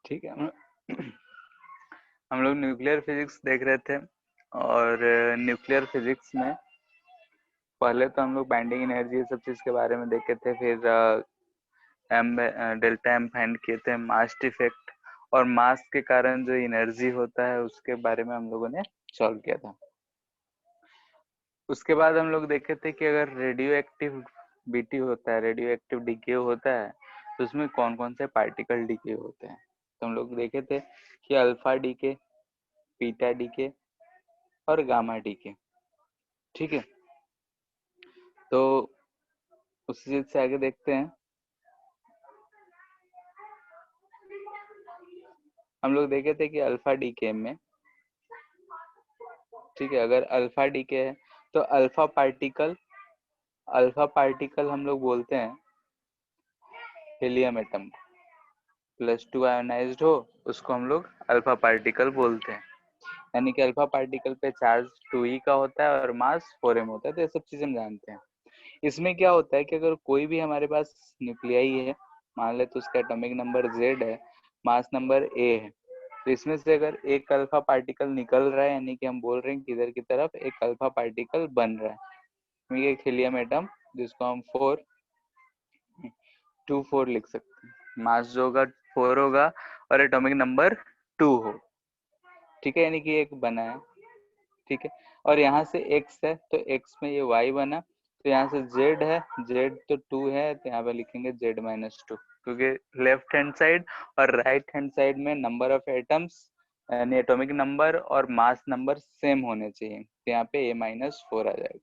ठीक है। हम लोग न्यूक्लियर फिजिक्स देख रहे थे और न्यूक्लियर फिजिक्स में पहले तो हम लोग बाइंडिंग एनर्जी सब चीज के बारे में देखे थे, फिर एम डेल्टा एम फाइंड किए थे, मास इफेक्ट और मास के कारण जो एनर्जी होता है उसके बारे में हम लोगों ने सॉल्व किया था। उसके बाद हम लोग देखे थे कि अगर रेडियो एक्टिव बीटी होता है, रेडियो एक्टिव डीके होता है, तो उसमें कौन कौन से पार्टिकल डीके होते हैं। तो हम लोग देखे थे कि अल्फा डीके, बीटा डीके और गामा डीके। ठीक है, तो उसी चीज से आगे देखते हैं। हम लोग देखे थे कि अल्फा डीके में, ठीक है, अगर अल्फा डीके है तो अल्फा पार्टिकल हम लोग बोलते हैं हीलियम एटम। +2 आयोनाइज्ड हो उसको हम लोग अल्फा पार्टिकल बोलते हैं। यानी कि अल्फा पार्टिकल पे चार्ज 2e का होता है और मास 4m होता है। तो ये सब चीजें हम जानते हैं। इसमें क्या होता है कि अगर कोई भी हमारे पास न्यूक्लियाई है, मान ले तो उसका एटॉमिक नंबर Z है, मास नंबर A है, तो इसमें से अगर एक अल्फा पार्टिकल निकल रहा है, यानी कि हम बोल रहे हैं कि इधर की तरफ एक अल्फा पार्टिकल बन रहा है, एक हीलियम एटम जिसको हम 4 लिख सकते हैं। मास जो होगा 4 होगा और एटॉमिक नंबर 2 हो। ठीक है, यानी कि एक बना है। ठीक है, और यहाँ से x है तो x में ये y बना, तो यहाँ से z है, z तो 2 है, तो यहाँ पे लिखेंगे z-2, क्योंकि लेफ्ट हैंड साइड और राइट हैंड साइड में नंबर ऑफ एटम्स यानी एटॉमिक नंबर और मास नंबर सेम होने चाहिए, तो यहाँ पे a-4 आ जाएगा।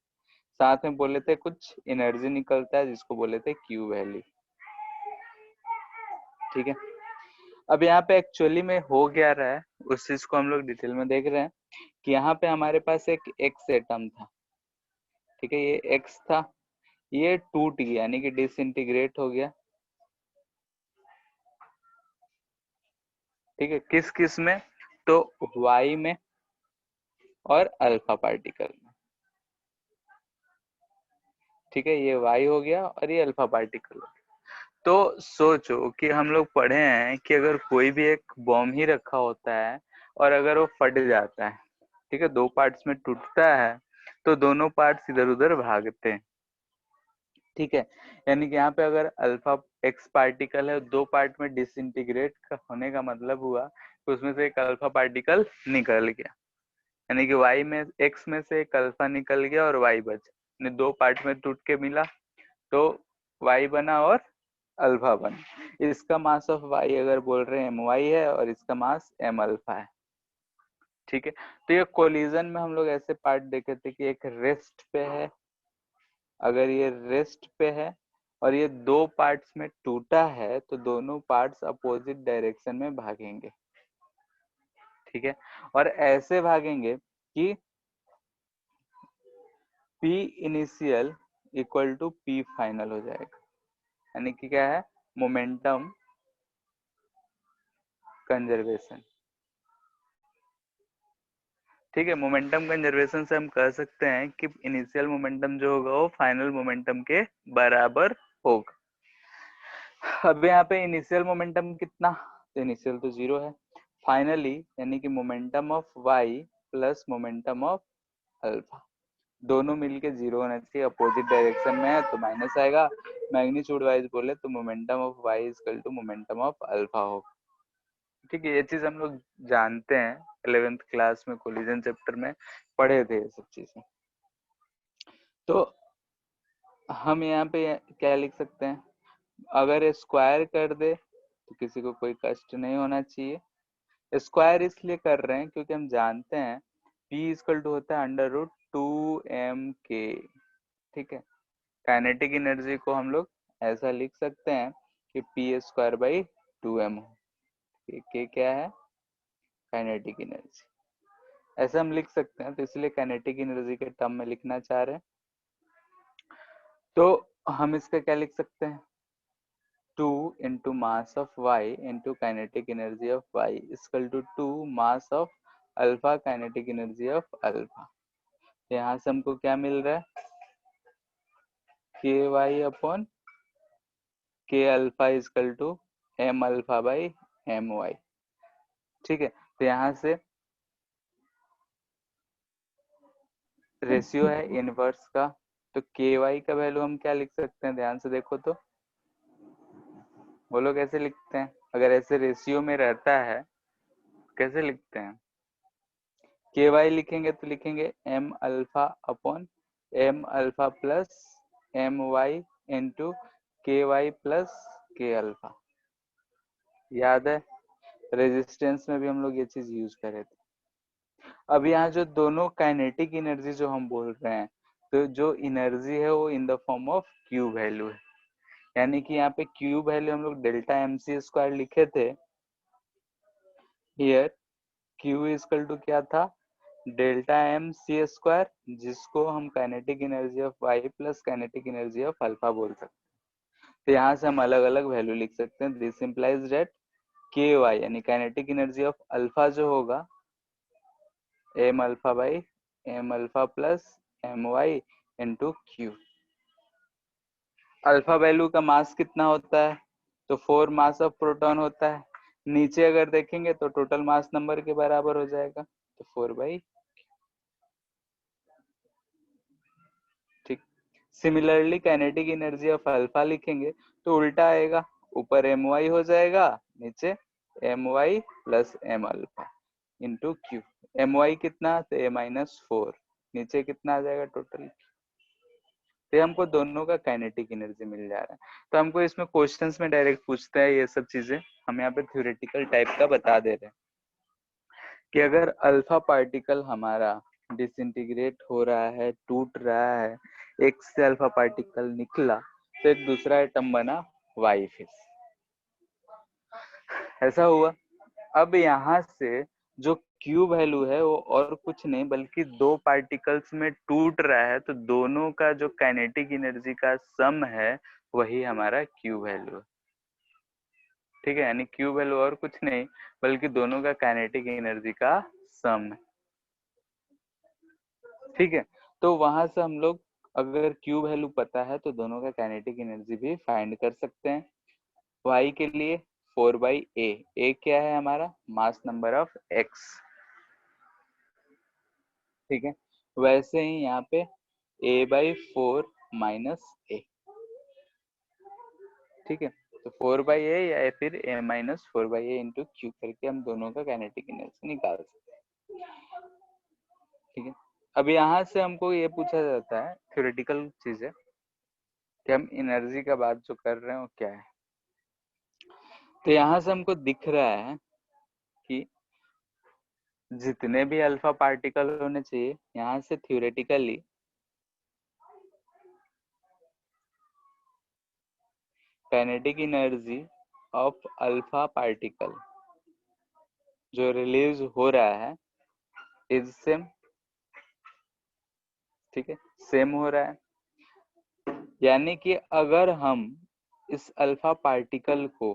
साथ में बोले थे कुछ एनर्जी निकलता है जिसको बोले थे क्यू वैल्यू। ठीक है, अब यहाँ पे एक्चुअली में हो क्या रहा है उस चीज को हम लोग डिटेल में देख रहे हैं कि यहाँ पे हमारे पास एक एक्स एटम था। ठीक है, ये एक्स था, ये टूट गया यानी कि डिसइंटीग्रेट हो गया। ठीक है, किस किस में, तो वाई में और अल्फा पार्टिकल में। ठीक है, ये वाई हो गया और ये अल्फा पार्टिकल हो गया। तो सोचो कि हम लोग पढ़े हैं कि अगर कोई भी एक बॉम्ब ही रखा होता है और अगर वो फट जाता है, ठीक है, 2 पार्ट्स में टूटता है, तो दोनों पार्ट्स इधर उधर भागते हैं। ठीक है, यानी कि यहाँ पे अगर अल्फा एक्स पार्टिकल है, 2 पार्ट में डिसइंटीग्रेट होने का मतलब हुआ कि उसमें से एक अल्फा पार्टिकल निकल गया, यानी कि वाई में एक्स में से एक अल्फा निकल गया और वाई बचा, यानी 2 पार्ट में टूट के मिला, तो वाई बना और अल्फा बना। इसका मास ऑफ वाई अगर बोल रहे हैं my है और इसका मास m अल्फा है। ठीक है, तो ये कोलिजन में हम लोग ऐसे पार्ट देखे थे कि एक रेस्ट पे है, अगर ये रेस्ट पे है और ये 2 पार्ट्स में टूटा है तो दोनों पार्ट्स अपोजिट डायरेक्शन में भागेंगे। ठीक है, और ऐसे भागेंगे कि P initial equal to P final हो जाएगा, यानी कि क्या है, मोमेंटम कंजर्वेशन। ठीक है, मोमेंटम कंजर्वेशन से हम कह सकते हैं कि इनिशियल मोमेंटम जो होगा वो फाइनल मोमेंटम के बराबर होगा। अब यहाँ पे इनिशियल मोमेंटम कितना, तो इनिशियल तो 0 है। फाइनली यानी कि momentum of y plus momentum of alpha दोनों मिलके 0 होना चाहिए, अपोजिट डायरेक्शन में है तो माइनस आएगा। मैग्नीट्यूड वाइज बोले तो momentum of y equal to momentum of alpha होगा। ठीक है, ये चीज हम लोग जानते हैं, 11th क्लास में कोलिजन चैप्टर में पढ़े थे ये सब चीजें। तो हम यहाँ पे क्या लिख सकते हैं, अगर स्क्वायर कर दे तो किसी को कोई कष्ट नहीं होना चाहिए। स्क्वायर इसलिए कर रहे हैं क्योंकि हम जानते हैं P इक्वल टू होता है √2mk। ठीक है, काइनेटिक एनर्जी को हम लोग ऐसा लिख सकते हैं कि P²/2m हो। के क्या है, काइनेटिक एनर्जी, ऐसा हम लिख सकते हैं। तो इसलिए काइनेटिक एनर्जी के टर्म में लिखना चाह रहे हैं, तो हम इसका क्या लिख सकते हैं, 2 into mass of y into kinetic energy of y is equal to 2 mass of alpha kinetic energy of alpha। यहाँ से हमको क्या मिल रहा है, ky/k alpha is equal to m alpha by my। ठीक है, तो यहाँ से रेशियो है इनवर्स का, तो के वाई का वैल्यू हम क्या लिख सकते हैं, ध्यान से देखो तो, बोलो कैसे लिखते हैं, अगर ऐसे रेशियो में रहता है कैसे लिखते हैं। के वाई लिखेंगे तो लिखेंगे M alpha upon M alpha plus M Y into K Y plus K alpha. याद है रेजिस्टेंस में भी हम लोग ये चीज यूज कर रहे थे। अब यहाँ जो दोनों काइनेटिक एनर्जी जो हम बोल रहे हैं, तो जो एनर्जी है वो in the form of Q value है, यानी कि यहाँ पे क्यू वैल्यू हम लोग डेल्टा एम सी स्क्वायर लिखे थे, हियर क्यू इक्वल टू क्या था, डेल्टा एम सी स्क्वायर, जिसको हम kinetic energy of Y plus kinetic energy of alpha बोल सकते हैं। तो यहाँ से हम अलग अलग वैल्यू लिख सकते हैं। This implies that K Y यानी काइनेटिक एनर्जी ऑफ अल्फा जो होगा M alpha by M alpha plus M Y into Q. Alpha value का मास कितना होता है, तो 4 मास ऑफ प्रोटॉन होता है। नीचे अगर देखेंगे तो टोटल मास नंबर के बराबर हो जाएगा, तो 4 बाई। ठीक, similarly kinetic energy of alpha लिखेंगे तो उल्टा आएगा, ऊपर एम वाई हो जाएगा, नीचे M Y plus M alpha into Q. M Y कितना, तो ए माइनस 4, नीचे कितना आ जाएगा टोटल, तो हमको दोनों का काइनेटिक एनर्जी मिल जा रहा है। तो हमको इसमें क्वेश्चंस में डायरेक्ट पूछते हैं ये सब चीजें, हम यहाँ पे थ्योरेटिकल टाइप का बता दे रहे हैं कि अगर अल्फा पार्टिकल हमारा डिसइंटीग्रेट हो रहा है, टूट रहा है, एक से अल्फा पार्टिकल निकला तो एक दूसरा एटम बना वाई, फिर ऐसा हुआ। अब यहाँ से जो क्यू वैल्यू है वो और कुछ नहीं बल्कि दो पार्टिकल्स में टूट रहा है, तो दोनों का जो काइनेटिक एनर्जी का सम है वही हमारा क्यू वैल्यू है। ठीक है, यानी क्यू वैल्यू और कुछ नहीं बल्कि दोनों का काइनेटिक एनर्जी का सम है। ठीक है, तो वहां से हम लोग अगर क्यू वैल्यू पता है तो दोनों का काइनेटिक एनर्जी भी फाइंड कर सकते हैं। वाई के लिए 4 बाई ए क्या है हमारा मास नंबर ऑफ एक्स। ठीक है, वैसे ही यहाँ पे a बाई 4 माइनस ए। ठीक है, तो 4 बाई ए या फिर a minus 4 by A into Q करके हम दोनों का काइनेटिक एनर्जी निकाल सकते हैं। ठीक है, अब यहाँ से हमको ये पूछा जाता है, थ्योरेटिकल चीज है कि हम एनर्जी का बात जो कर रहे हैं वो क्या है। तो यहाँ से हमको दिख रहा है कि जितने भी अल्फा पार्टिकल होने चाहिए, यहाँ से theoretically kinetic energy of alpha particle जो रिलीज हो रहा है इज सेम। ठीक है, सेम हो रहा है, यानी कि अगर हम इस अल्फा पार्टिकल को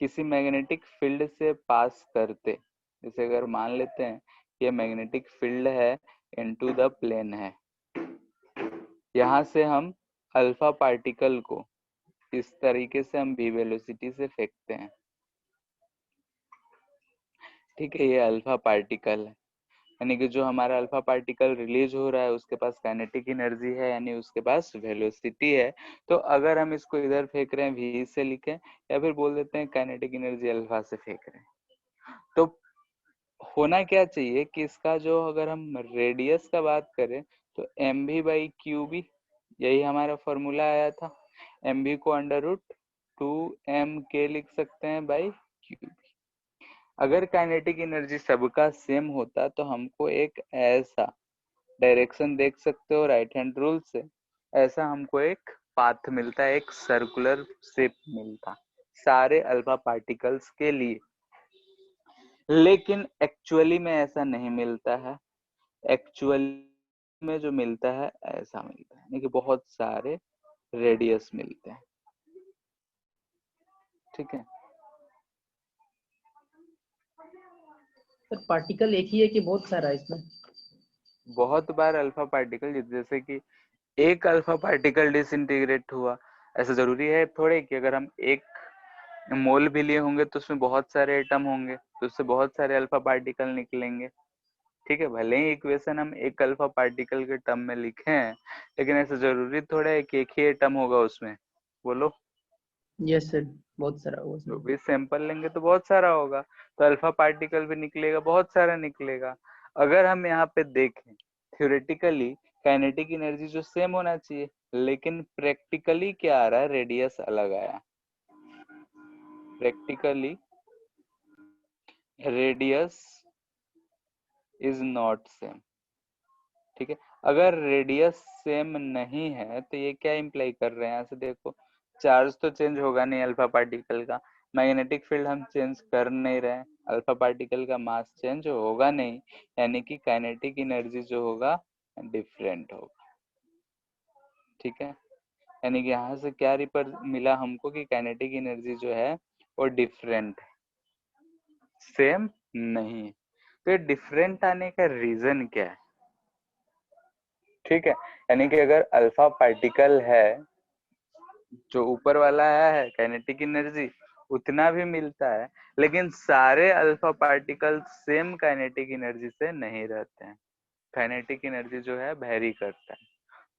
किसी मैग्नेटिक फील्ड से पास करते, जैसे अगर मान लेते हैं ये मैग्नेटिक फील्ड है इनटू द प्लेन है, यहाँ से हम अल्फा पार्टिकल को इस तरीके से हम v वेलोसिटी से फेंकते हैं। ठीक है, ये अल्फा पार्टिकल है, यानी कि जो हमारा अल्फा पार्टिकल रिलीज हो रहा है उसके पास काइनेटिक एनर्जी है, यानी उसके पास वेलोसिटी है। तो अगर हम इसको इधर फेंक रहे हैं v से लिखें, या फिर बोल देते हैं काइनेटिक एनर्जी अल्फा से फेंक रहे हैं, तो होना क्या चाहिए कि इसका जो अगर हम रेडियस का बात करें तो एम भी बाई क्यू बी, यही हमारा फॉर्मूला आया था। एम भी को अंडर रूट 2m k लिख सकते हैं बाई क्यू। अगर काइनेटिक एनर्जी सबका सेम होता तो हमको एक ऐसा डायरेक्शन देख सकते हो राइट हैंड रूल से, ऐसा हमको एक पाथ मिलता है, एक सर्कुलर शेप मिलता सारे अल्फा पार्टिकल्स के लिए। लेकिन एक्चुअली में ऐसा नहीं मिलता है, एक्चुअली में जो मिलता है ऐसा मिलता है, यानी कि बहुत सारे रेडियस मिलते हैं। ठीक है, सर पार्टिकल एक ही है कि बहुत सारा है इसमें? बहुत बार अल्फा पार्टिकल, जैसे कि एक अल्फा पार्टिकल डिसइंटीग्रेट हुआ, ऐसा जरूरी है थोड़े कि अगर हम एक मोल भी लिए होंगे तो उसमें बहुत सारे एटम होंगे, तो उससे बहुत सारे अल्फा पार्टिकल निकलेंगे। ठीक है, भले ही इक्वेशन हम एक अल्फा पार्टिकल के टर्म में लिखे हैं, लेकिन ऐसा जरूरी थोड़ा है कि एक ही एटम होगा उसमें। बोलो। यस सर, बहुत सारा होगा जो उसमें। भी सैंपल लेंगे तो बहुत सारा होगा, तो अल्फा पार्टिकल भी निकलेगा, बहुत सारा निकलेगा। अगर हम यहाँ पे देखें थ्योरेटिकली काइनेटिक एनर्जी जो सेम होना चाहिए, लेकिन प्रैक्टिकली क्या आ रहा है, रेडियस अलग आया। Practically radius is not same. ठीक है, अगर रेडियस सेम नहीं है तो ये क्या इम्प्लाई कर रहे हैं, यहाँ से देखो चार्ज तो चेंज होगा नहीं अल्फा पार्टिकल का, मैग्नेटिक फील्ड हम चेंज कर नहीं रहे, अल्फा पार्टिकल का मास चेंज होगा नहीं, यानी कि काइनेटिक एनर्जी जो होगा डिफरेंट होगा। ठीक है, यानी कि यहाँ से क्या रिपर मिला हमको कि काइनेटिक एनर्जी जो है वो डिफरेंट है, सेम नहीं है। तो ये डिफरेंट आने का रीजन क्या है? ठीक है, यानी कि अगर अल्फा पार्टिकल है, जो ऊपर वाला आया है काइनेटिक एनर्जी उतना भी मिलता है, लेकिन सारे alpha particle same kinetic energy से नहीं रहते हैं, काइनेटिक एनर्जी जो है वेरी करता है।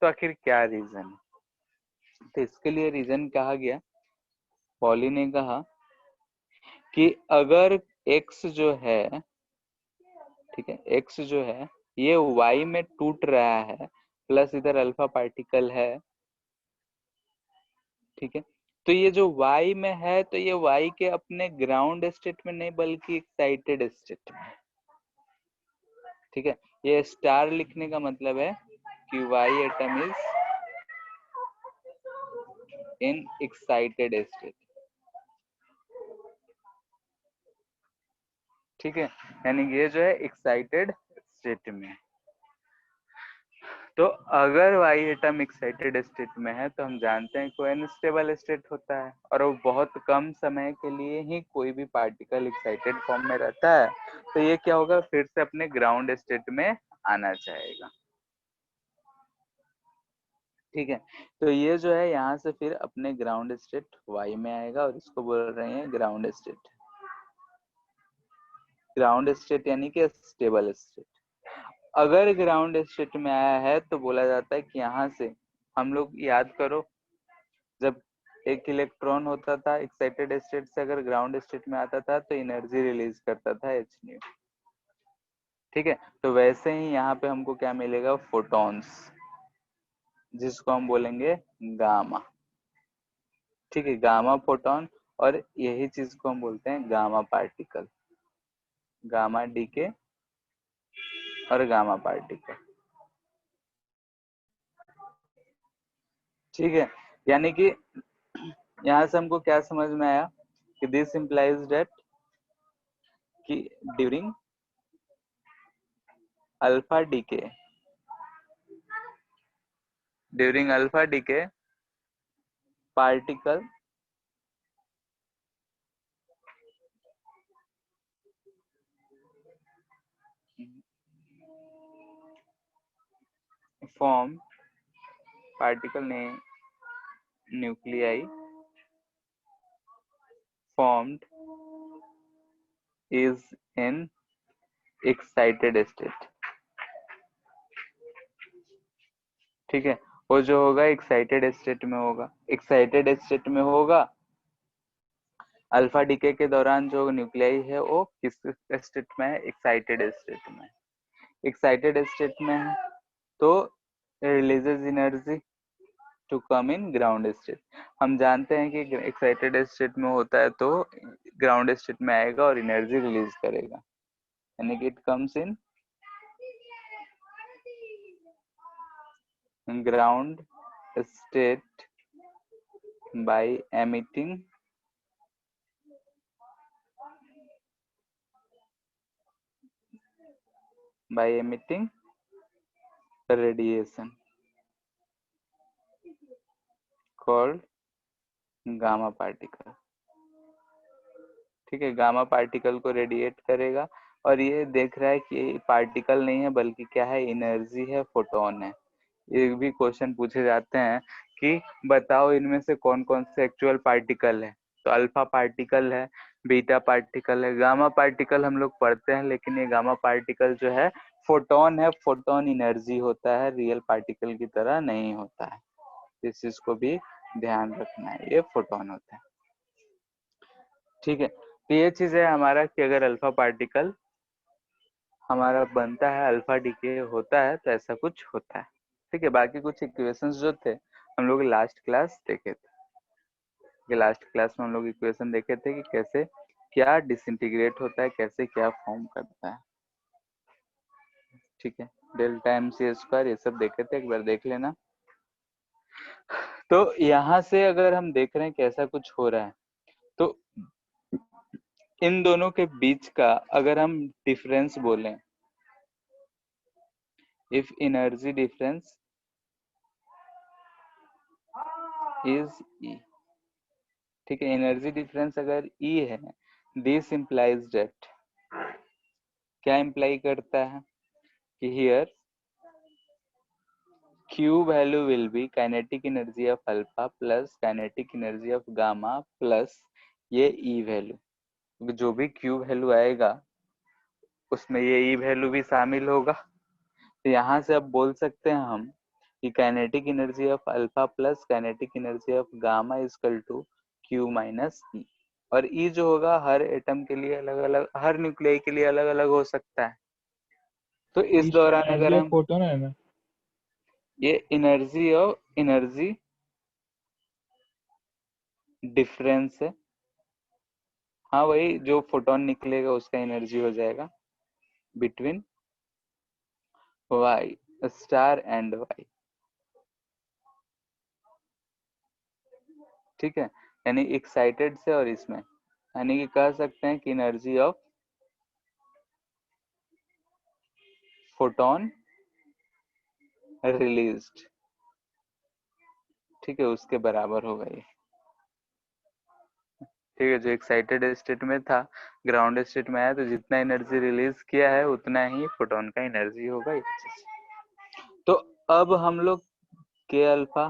तो आखिर क्या रीजन है? तो इसके लिए रीजन कहा गया, पॉली ने कहा कि अगर x जो है, ठीक है, x जो है ये y में टूट रहा है, प्लस इधर अल्फा पार्टिकल है, ठीक है, तो ये जो y में है तो ये y के अपने ग्राउंड स्टेट में नहीं बल्कि एक्साइटेड स्टेट में। ठीक है, ये स्टार लिखने का मतलब है कि y atom is in excited state. ठीक है, यानी ये जो है एक्साइटेड स्टेट में है। तो अगर y एटम एक्साइटेड स्टेट में है तो हम जानते हैं कोई अनस्टेबल स्टेट होता है, और वो बहुत कम समय के लिए ही कोई भी पार्टिकल एक्साइटेड फॉर्म में रहता है, तो ये क्या होगा, फिर से अपने ग्राउंड स्टेट में आना चाहेगा। ठीक है, तो ये जो है यहाँ से फिर अपने ग्राउंड स्टेट y में आएगा, और इसको बोल रहे हैं ग्राउंड स्टेट। ग्राउंड स्टेट यानी कि स्टेबल स्टेट। अगर ग्राउंड स्टेट में आया है तो बोला जाता है कि यहाँ से हम लोग याद करो, जब एक इलेक्ट्रॉन होता था एक्साइटेड स्टेट से अगर ग्राउंड स्टेट में आता था तो एनर्जी रिलीज करता था एच न्यू। ठीक है, तो वैसे ही यहाँ पे हमको क्या मिलेगा, फोटॉन्स, जिसको हम बोलेंगे गामा। ठीक है, गामा फोटोन, और यही चीज को हम बोलते हैं गामा पार्टिकल, गामा डीके और गामा पार्टिकल। ठीक है, यानी कि यहाँ से हमको क्या समझ में आया कि दिस इंप्लाइज दैट कि during alpha decay, during alpha decay particle form, particle ने nuclei formed is in excited state। ठीक है, वो जो होगा एक्साइटेड स्टेट में होगा, एक्साइटेड स्टेट में होगा। अल्फा डीके के दौरान जो न्यूक्लियाई है वो किस स्टेट में है, एक्साइटेड स्टेट में। एक्साइटेड स्टेट में है तो releases energy to come in ground state. हम जानते हैं कि एक्साइटेड स्टेट में होता है तो ग्राउंड स्टेट में आएगा और एनर्जी रिलीज करेगा, यानी कि it comes in ground state by emitting radiation called gamma particle. ठीक है, गामा पार्टिकल को रेडिएट करेगा, और ये देख रहा है कि पार्टिकल नहीं है बल्कि क्या है, एनर्जी है, फोटोन है। ये भी क्वेश्चन पूछे जाते हैं कि बताओ इनमें से कौन कौन से एक्चुअल पार्टिकल है, तो अल्फा पार्टिकल है, बीटा पार्टिकल है, गामा पार्टिकल हम लोग पढ़ते हैं, लेकिन ये गामा पार्टिकल जो है फोटोन है, फोटोन एनर्जी होता है, रियल पार्टिकल की तरह नहीं होता है। इस चीज को भी ध्यान रखना है, ये फोटोन होता है। ठीक है, तो ये चीज है हमारा कि अगर अल्फा पार्टिकल हमारा बनता है, अल्फा डीके होता है, तो ऐसा कुछ होता है। ठीक है, बाकी कुछ इक्वेशंस जो थे हम लोग लास्ट क्लास देखे थे, लास्ट क्लास में हम लोग इक्वेशन देखे थे कि कैसे क्या डिसइंटीग्रेट होता है, कैसे क्या फॉर्म करता है। ठीक है, डेल्टा एम सी स्क्वायर ये सब देखे थे, एक बार देख लेना। तो यहाँ से अगर हम देख रहे हैं कैसा कुछ हो रहा है, तो इन दोनों के बीच का अगर हम डिफरेंस बोलें, इफ एनर्जी डिफरेंस इज ई, ठीक है, एनर्जी डिफरेंस अगर ई है, दिस इंप्लाइज दैट, क्या इंप्लाई करता है कि here Q value will be kinetic energy of alpha plus kinetic energy of gamma plus ये E value, जो भी Q value आएगा उसमें ये E value भी शामिल होगा। तो यहाँ से अब बोल सकते हैं हम कि kinetic energy of alpha plus kinetic energy of gamma equal to Q minus E, और E जो होगा हर एटम के लिए अलग अलग, हर न्यूक्लियाई के लिए अलग अलग हो सकता है। तो इस दौरान एनर्जी अगर ऑफ हम फोटोन है ना, ये एनर्जी डिफरेंस है, हाँ वही जो फोटोन निकलेगा उसका एनर्जी हो जाएगा between Y star and Y. ठीक है, यानी एक्साइटेड से और इसमें, यानी कि कह सकते हैं कि एनर्जी ऑफ फोटोन रिलीज्ड, ठीक है, उसके बराबर होगा ये। ठीक है, जो एक्साइटेड स्टेट में था ग्राउंड स्टेट में आया, तो जितना एनर्जी रिलीज किया है उतना ही फोटोन का एनर्जी होगा, ये चीज। तो अब हम लोग के अल्फा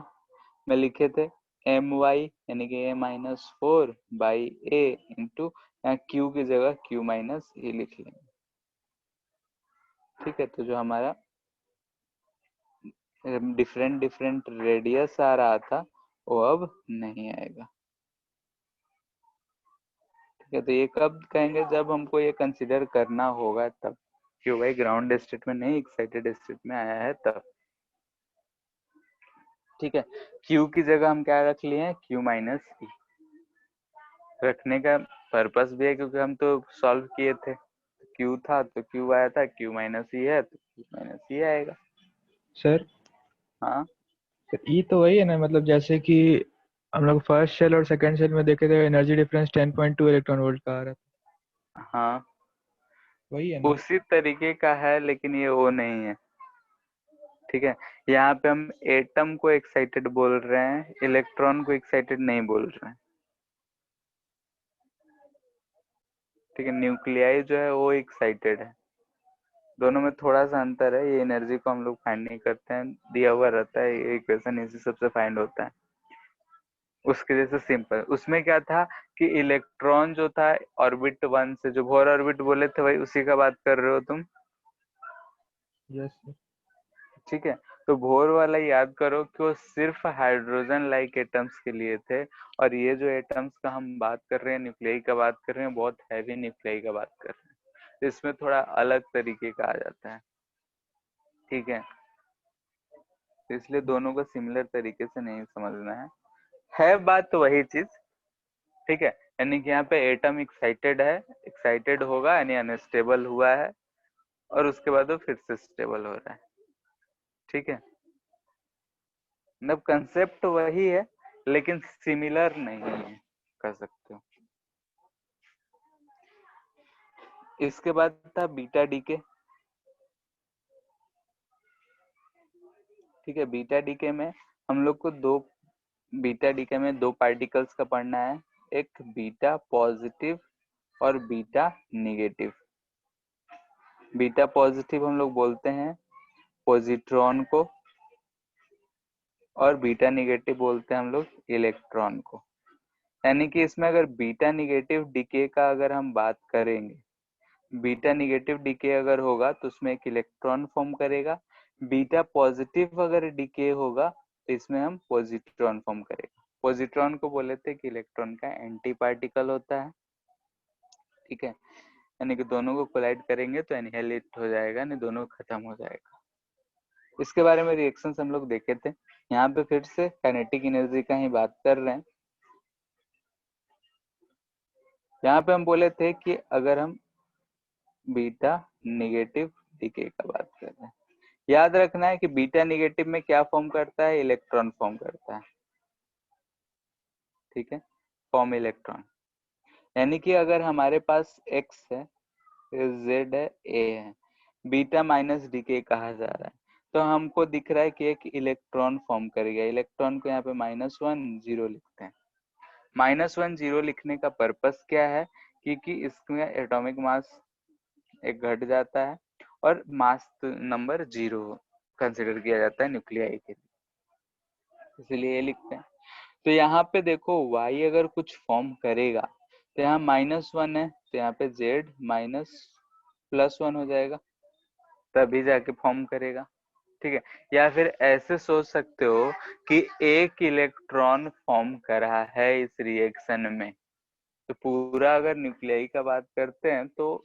में लिखे थे एम वाई, यानी कि ए माइनस 4 बाई ए इंटू, यहाँ क्यू की जगह क्यू माइनस ए लिख लेंगे। ठीक है, तो जो हमारा डिफरेंट डिफरेंट रेडियस आ रहा था वो अब नहीं आएगा। ठीक है, तो ये कब कहेंगे, जब हमको ये कंसिडर करना होगा तब, क्यों भाई ग्राउंड स्टेट में नहीं एक्साइटेड स्टेट में आया है तब। ठीक है, Q की जगह हम क्या रख लिए हैं, Q माइनस ई। रखने का पर्पस भी है क्योंकि हम तो सॉल्व किए थे, Q था तो Q आया था, Q माइनस ई है तो Q माइनस ई आएगा। सर। हाँ सर ई तो वही है ना, मतलब जैसे कि हम लोग फर्स्ट सेल और सेकंड सेल में देखे थे, एनर्जी डिफरेंस 10.2 इलेक्ट्रॉन वोल्ट का आ रहा था, हाँ, वही है ना। उसी तरीके का है, लेकिन ये वो नहीं है। ठीक है, यहाँ पे हम एटम को एक्साइटेड बोल रहे हैं, इलेक्ट्रॉन को एक्साइटेड नहीं बोल रहे हैं। ठीक है, न्यूक्लियाई जो है वो एक्साइटेड है, दोनों में थोड़ा सा अंतर है। ये एनर्जी को हम लोग फाइंड नहीं करते हैं, दिया हुआ रहता है, ये इक्वेशन इसी सबसे फाइंड होता है। उसके जैसे सिंपल, उसमें क्या था कि इलेक्ट्रॉन जो था ऑर्बिट 1 से, जो बोर ऑर्बिट बोले थे भाई उसी का बात कर रहे हो तुम। Yes sir. ठीक है, तो बोर वाला याद करो कि वो सिर्फ हाइड्रोजन लाइक एटम्स के लिए थे, और ये जो एटम्स का हम बात कर रहे हैं, न्यूक्लियाई का बात कर रहे हैं, बहुत हैवी न्यूक्लियाई का बात कर रहे हैं, तो इसमें थोड़ा अलग तरीके का आ जाता है। ठीक है, तो इसलिए दोनों को सिमिलर तरीके से नहीं समझना है बात तो वही चीज। ठीक है, यानी कि यहाँ पे एटम एक्साइटेड है, एक्साइटेड होगा यानी अनस्टेबल हुआ है, और उसके बाद वो फिर से स्टेबल हो रहा है। ठीक है, मतलब कंसेप्ट वही है लेकिन सिमिलर नहीं है, कह सकते हो। इसके बाद था बीटा डीके। ठीक है, बीटा डीके में हम लोग को बीटा डीके में दो पार्टिकल्स का पढ़ना है, एक बीटा पॉजिटिव और बीटा निगेटिव। बीटा पॉजिटिव हम लोग बोलते हैं पॉजिट्रॉन को, और बीटा निगेटिव बोलते हैं हम लोग इलेक्ट्रॉन को। यानी कि इसमें अगर बीटा निगेटिव डीके का अगर हम बात करेंगे, बीटा निगेटिव डीके अगर होगा तो उसमें एक इलेक्ट्रॉन फॉर्म करेगा, बीटा पॉजिटिव अगर डीके होगा तो इसमें हम पॉजिट्रॉन फॉर्म करेगा। पॉजिट्रॉन को बोले थे कि इलेक्ट्रॉन का एंटी पार्टिकल होता है, ठीक है, यानी कि दोनों को कोलाइड करेंगे तो एनिहिलेट हो जाएगा, नहीं दोनों खत्म हो जाएगा। इसके बारे में रिएक्शंस हम लोग देखे थे। यहाँ पे फिर से काइनेटिक एनर्जी का ही बात कर रहे हैं। यहाँ पे हम बोले थे कि अगर हम बीटा निगेटिव डीके का बात कर रहे हैं, याद रखना है कि बीटा निगेटिव में क्या फॉर्म करता है, इलेक्ट्रॉन फॉर्म करता है, ठीक है, फॉर्म इलेक्ट्रॉन। यानी कि अगर हमारे पास x है, z है, a है, बीटा माइनस डीके कहा जा रहा है, तो हमको दिख रहा है कि एक इलेक्ट्रॉन फॉर्म करेगा। इलेक्ट्रॉन को यहाँ पे -1 0 लिखते हैं। -1 0 लिखने का पर्पस क्या है, क्योंकि इसमें एटॉमिक मास एक घट जाता है और मास नंबर 0 कंसिडर किया जाता है न्यूक्लियाई के लिए, इसलिए ये लिखते हैं। तो यहाँ पे देखो y अगर कुछ फॉर्म करेगा तो यहाँ -1 है, तो यहाँ पे z -+1 हो जाएगा, तभी जाके फॉर्म करेगा, ठीक है। या फिर ऐसे सोच सकते हो कि एक इलेक्ट्रॉन फॉर्म करा है इस रिएक्शन में, तो पूरा अगर न्यूक्लियाई का बात करते हैं तो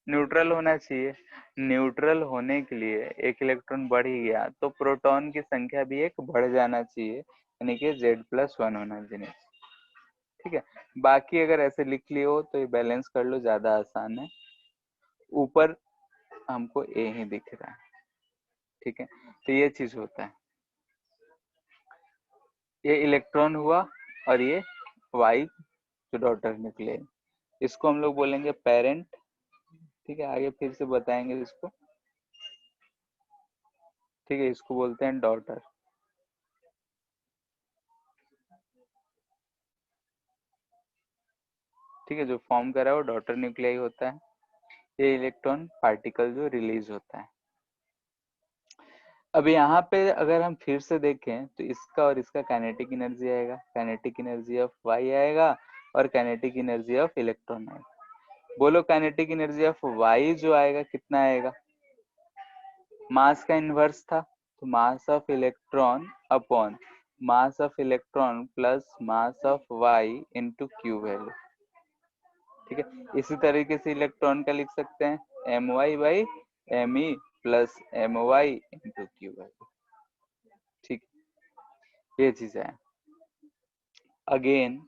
न्यूट्रल होना चाहिए। न्यूट्रल होने के लिए एक इलेक्ट्रॉन बढ़ ही गया तो प्रोटॉन की संख्या भी एक बढ़ जाना चाहिए, यानी कि Z+1 होना चाहिए, ठीक है। बाकी अगर ऐसे लिख लियो तो ये बैलेंस कर लो, ज्यादा आसान है। ऊपर हमको ए ही दिख रहा है, ठीक है, तो ये चीज होता है। ये इलेक्ट्रॉन हुआ और ये वाई जो डॉटर निकले, इसको हम लोग बोलेंगे पेरेंट, ठीक है, आगे फिर से बताएंगे इसको, ठीक है, इसको बोलते हैं डॉटर। ठीक है, जो फॉर्म करा है वो डॉटर न्यूक्लियाई होता है। ये इलेक्ट्रॉन पार्टिकल जो रिलीज होता है। अब यहाँ पे अगर हम फिर से देखें तो इसका और इसका काइनेटिक एनर्जी आएगा, काइनेटिक एनर्जी ऑफ वाई आएगा और काइनेटिक एनर्जी ऑफ इलेक्ट्रॉन आएगा। बोलो काइनेटिक एनर्जी ऑफ वाई जो आएगा कितना आएगा, मास का इनवर्स था, तो mass of electron upon mass of electron plus mass of Y into Q value, ठीक है। इसी तरीके से इलेक्ट्रॉन का लिख सकते हैं my/me plus my into Q value, ठीक, ये चीज है अगेन,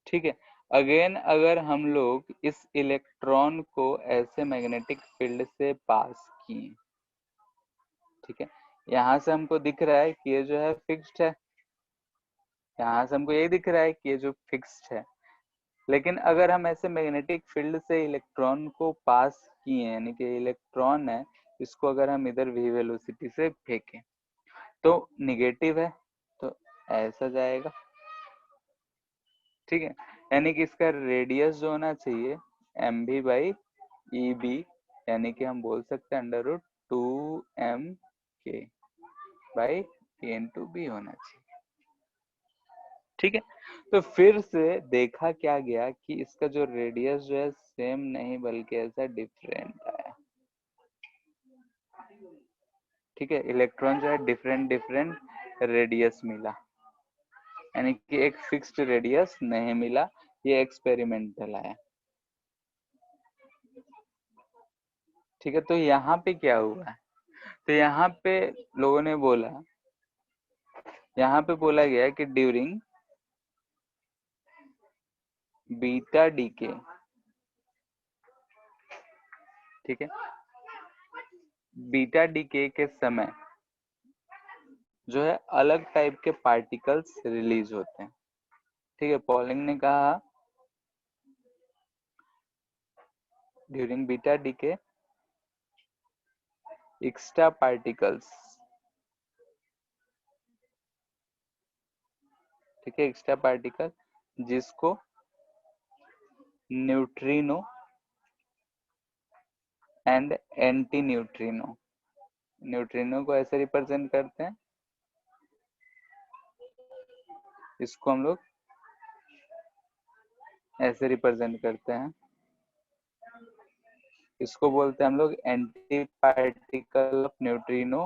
ठीक है। अगेन अगर हम लोग इस इलेक्ट्रॉन को ऐसे मैग्नेटिक फील्ड से पास किए, ठीक है, यहाँ से हमको दिख रहा है कि ये जो है फिक्स्ड है, यहाँ से हमको ये दिख रहा है कि ये जो फिक्स्ड है, लेकिन अगर हम ऐसे मैग्नेटिक फील्ड से इलेक्ट्रॉन को पास किए, यानी कि इलेक्ट्रॉन है, इसको अगर हम इधर v वेलोसिटी से फेंकें तो निगेटिव है, तो ऐसा जाएगा, ठीक है। यानी कि इसका रेडियस जो होना चाहिए mv/eb, यानी कि हम बोल सकते हैं √2mk/a/b होना चाहिए, ठीक है। तो फिर से देखा क्या गया कि इसका जो रेडियस जो है सेम नहीं बल्कि ऐसा डिफरेंट आया, ठीक है। इलेक्ट्रॉन जो है डिफरेंट डिफरेंट रेडियस मिला, यानी कि एक फिक्स्ड रेडियस नहीं मिला, ये एक्सपेरिमेंटल आया, ठीक है। तो यहाँ पे क्या हुआ है, तो यहाँ पे लोगों ने बोला, यहाँ पे बोला गया कि ड्यूरिंग बीटा डीके, ठीक है, बीटा डीके के समय जो है अलग टाइप के पार्टिकल्स रिलीज होते हैं, ठीक है। पॉलिंग ने कहा during beta decay extra particles, ठीक है, एक्स्ट्रा पार्टिकल जिसको neutrino and anti neutrino, neutrino को ऐसे रिप्रेजेंट करते हैं इसको हम लोग ऐसे रिप्रेजेंट करते हैं, इसको बोलते हैं हम लोग anti particle of neutrino.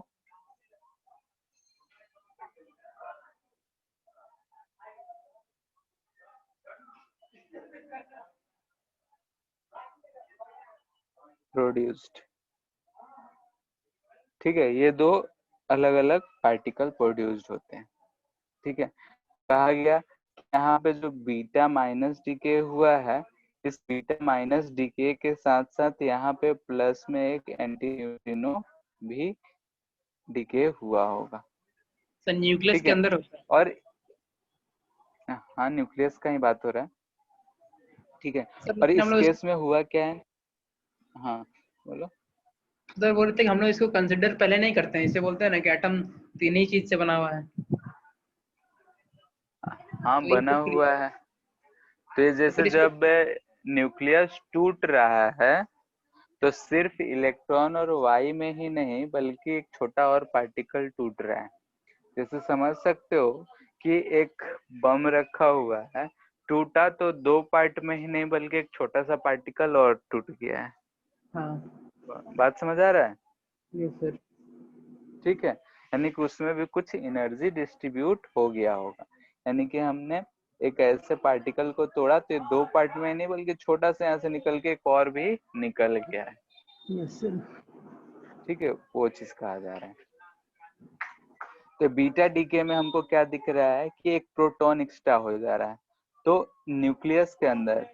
Produced, ठीक है, ये दो अलग अलग पार्टिकल प्रोड्यूस्ड होते हैं। ठीक है, कहा गया यहाँ पे जो बीटा माइनस डीके हुआ है, इस बीटा माइनस डीके के साथ साथ यहाँ पे प्लस में एक एंटी न्यूट्रिनो भी डीके हुआ होगा। सर न्यूक्लियस ठीक के है, अंदर होता है। और हाँ न्यूक्लियस का ही बात हो रहा है। ठीक है, सर और लेकिन हम इस लोग केस में हुआ क्या है, हाँ बोलो। सर बोल रहे थे कि हम लोग इसको कंसिडर पहले नहीं करते हैं, इसे बोलते हैं ना कि एटम तीन ही चीज से बना हुआ है। हाँ तो ये बना तो हुआ है, तो ये तो जैसे फिर इसको जब न्यूक्लियस टूट रहा है तो सिर्फ इलेक्ट्रॉन और वाई में ही नहीं बल्कि एक छोटा और पार्टिकल टूट रहा है। जैसे समझ सकते हो कि एक बम रखा हुआ है, टूटा तो दो पार्ट में ही नहीं बल्कि एक छोटा सा पार्टिकल और टूट गया है। हाँ बात समझ आ रहा है? ये सर। ठीक है, यानी कि उसमें भी कुछ एनर्जी डिस्ट्रीब्यूट हो गया होगा, यानी कि हमने एक ऐसे पार्टिकल को तोड़ा तो दो पार्ट में नहीं बल्कि छोटा सा यहाँ से निकल के एक और भी निकल गया है। Yes sir. ठीक है, वो चीज कहा जा रहा है। तो बीटा डीके में हमको क्या दिख रहा है कि एक प्रोटॉन एक्स्ट्रा हो जा रहा है। तो न्यूक्लियस के अंदर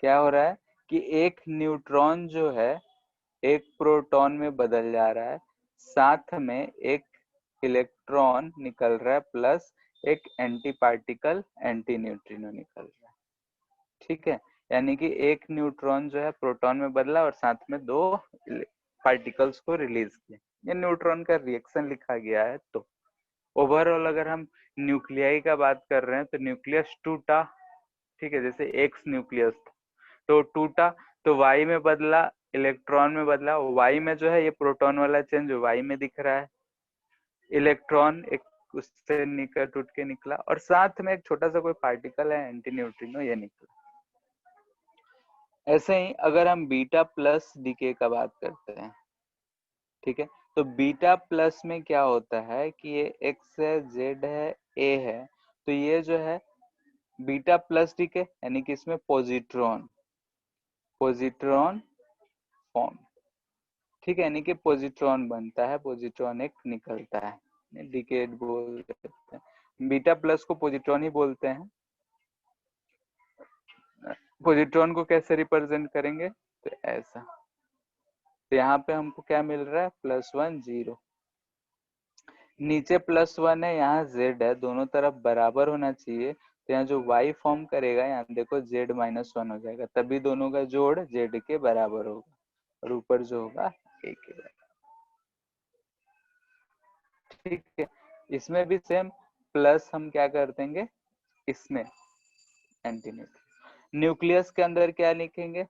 क्या हो रहा है कि एक न्यूट्रॉन जो है एक प्रोटॉन में बदल जा रहा है, साथ में एक इलेक्ट्रॉन निकल रहा है प्लस एक एंटी पार्टिकल एंटी न्यूट्रिनो निकल रहा है। ठीक है, यानी कि एक न्यूट्रॉन जो है प्रोटॉन में बदला और साथ में दो पार्टिकल्स को रिलीज किया। ये न्यूट्रॉन का रिएक्शन लिखा गया है। तो ओवरऑल अगर हम न्यूक्लियाई का बात कर रहे हैं तो न्यूक्लियस टूटा, ठीक है, जैसे एक्स न्यूक्लियस था तो टूटा तो वाई में बदला, इलेक्ट्रॉन में बदला। वाई में जो है ये प्रोटॉन वाला चेंज वाई में दिख रहा है, इलेक्ट्रॉन एक उससे निकल टूट के निकला और साथ में एक छोटा सा कोई पार्टिकल है एंटी न्यूट्रिनो, ये निकला। ऐसे ही अगर हम बीटा प्लस डीके का बात करते हैं, ठीक है, तो बीटा प्लस में क्या होता है कि ये एक्स है, जेड है, ए है, तो ये जो है बीटा प्लस डीके यानी कि इसमें पॉजिट्रॉन फॉर्म, ठीक है, यानी कि पॉजिट्रॉन बनता है, पॉजिट्रॉन एक निकलता है, डीकेड बोल देते हैं। बीटा प्लस को पॉजिट्रॉन ही बोलते हैं। पॉजिट्रॉन को कैसे रिप्रेजेंट करेंगे, तो ऐसा, तो यहाँ पे हमको क्या मिल रहा है, +1 0, नीचे +1 है, यहाँ z है, दोनों तरफ बराबर होना चाहिए, तो यहाँ जो y फॉर्म करेगा यहाँ देखो z -1 हो जाएगा, तभी दोनों का जोड़ z के बराबर होगा और ऊपर जो होगा a के बराबर। ठीक है, इसमें भी सेम प्लस हम क्या कर देंगे, इसमें एंटी न्यूक्लियस के अंदर क्या लिखेंगे,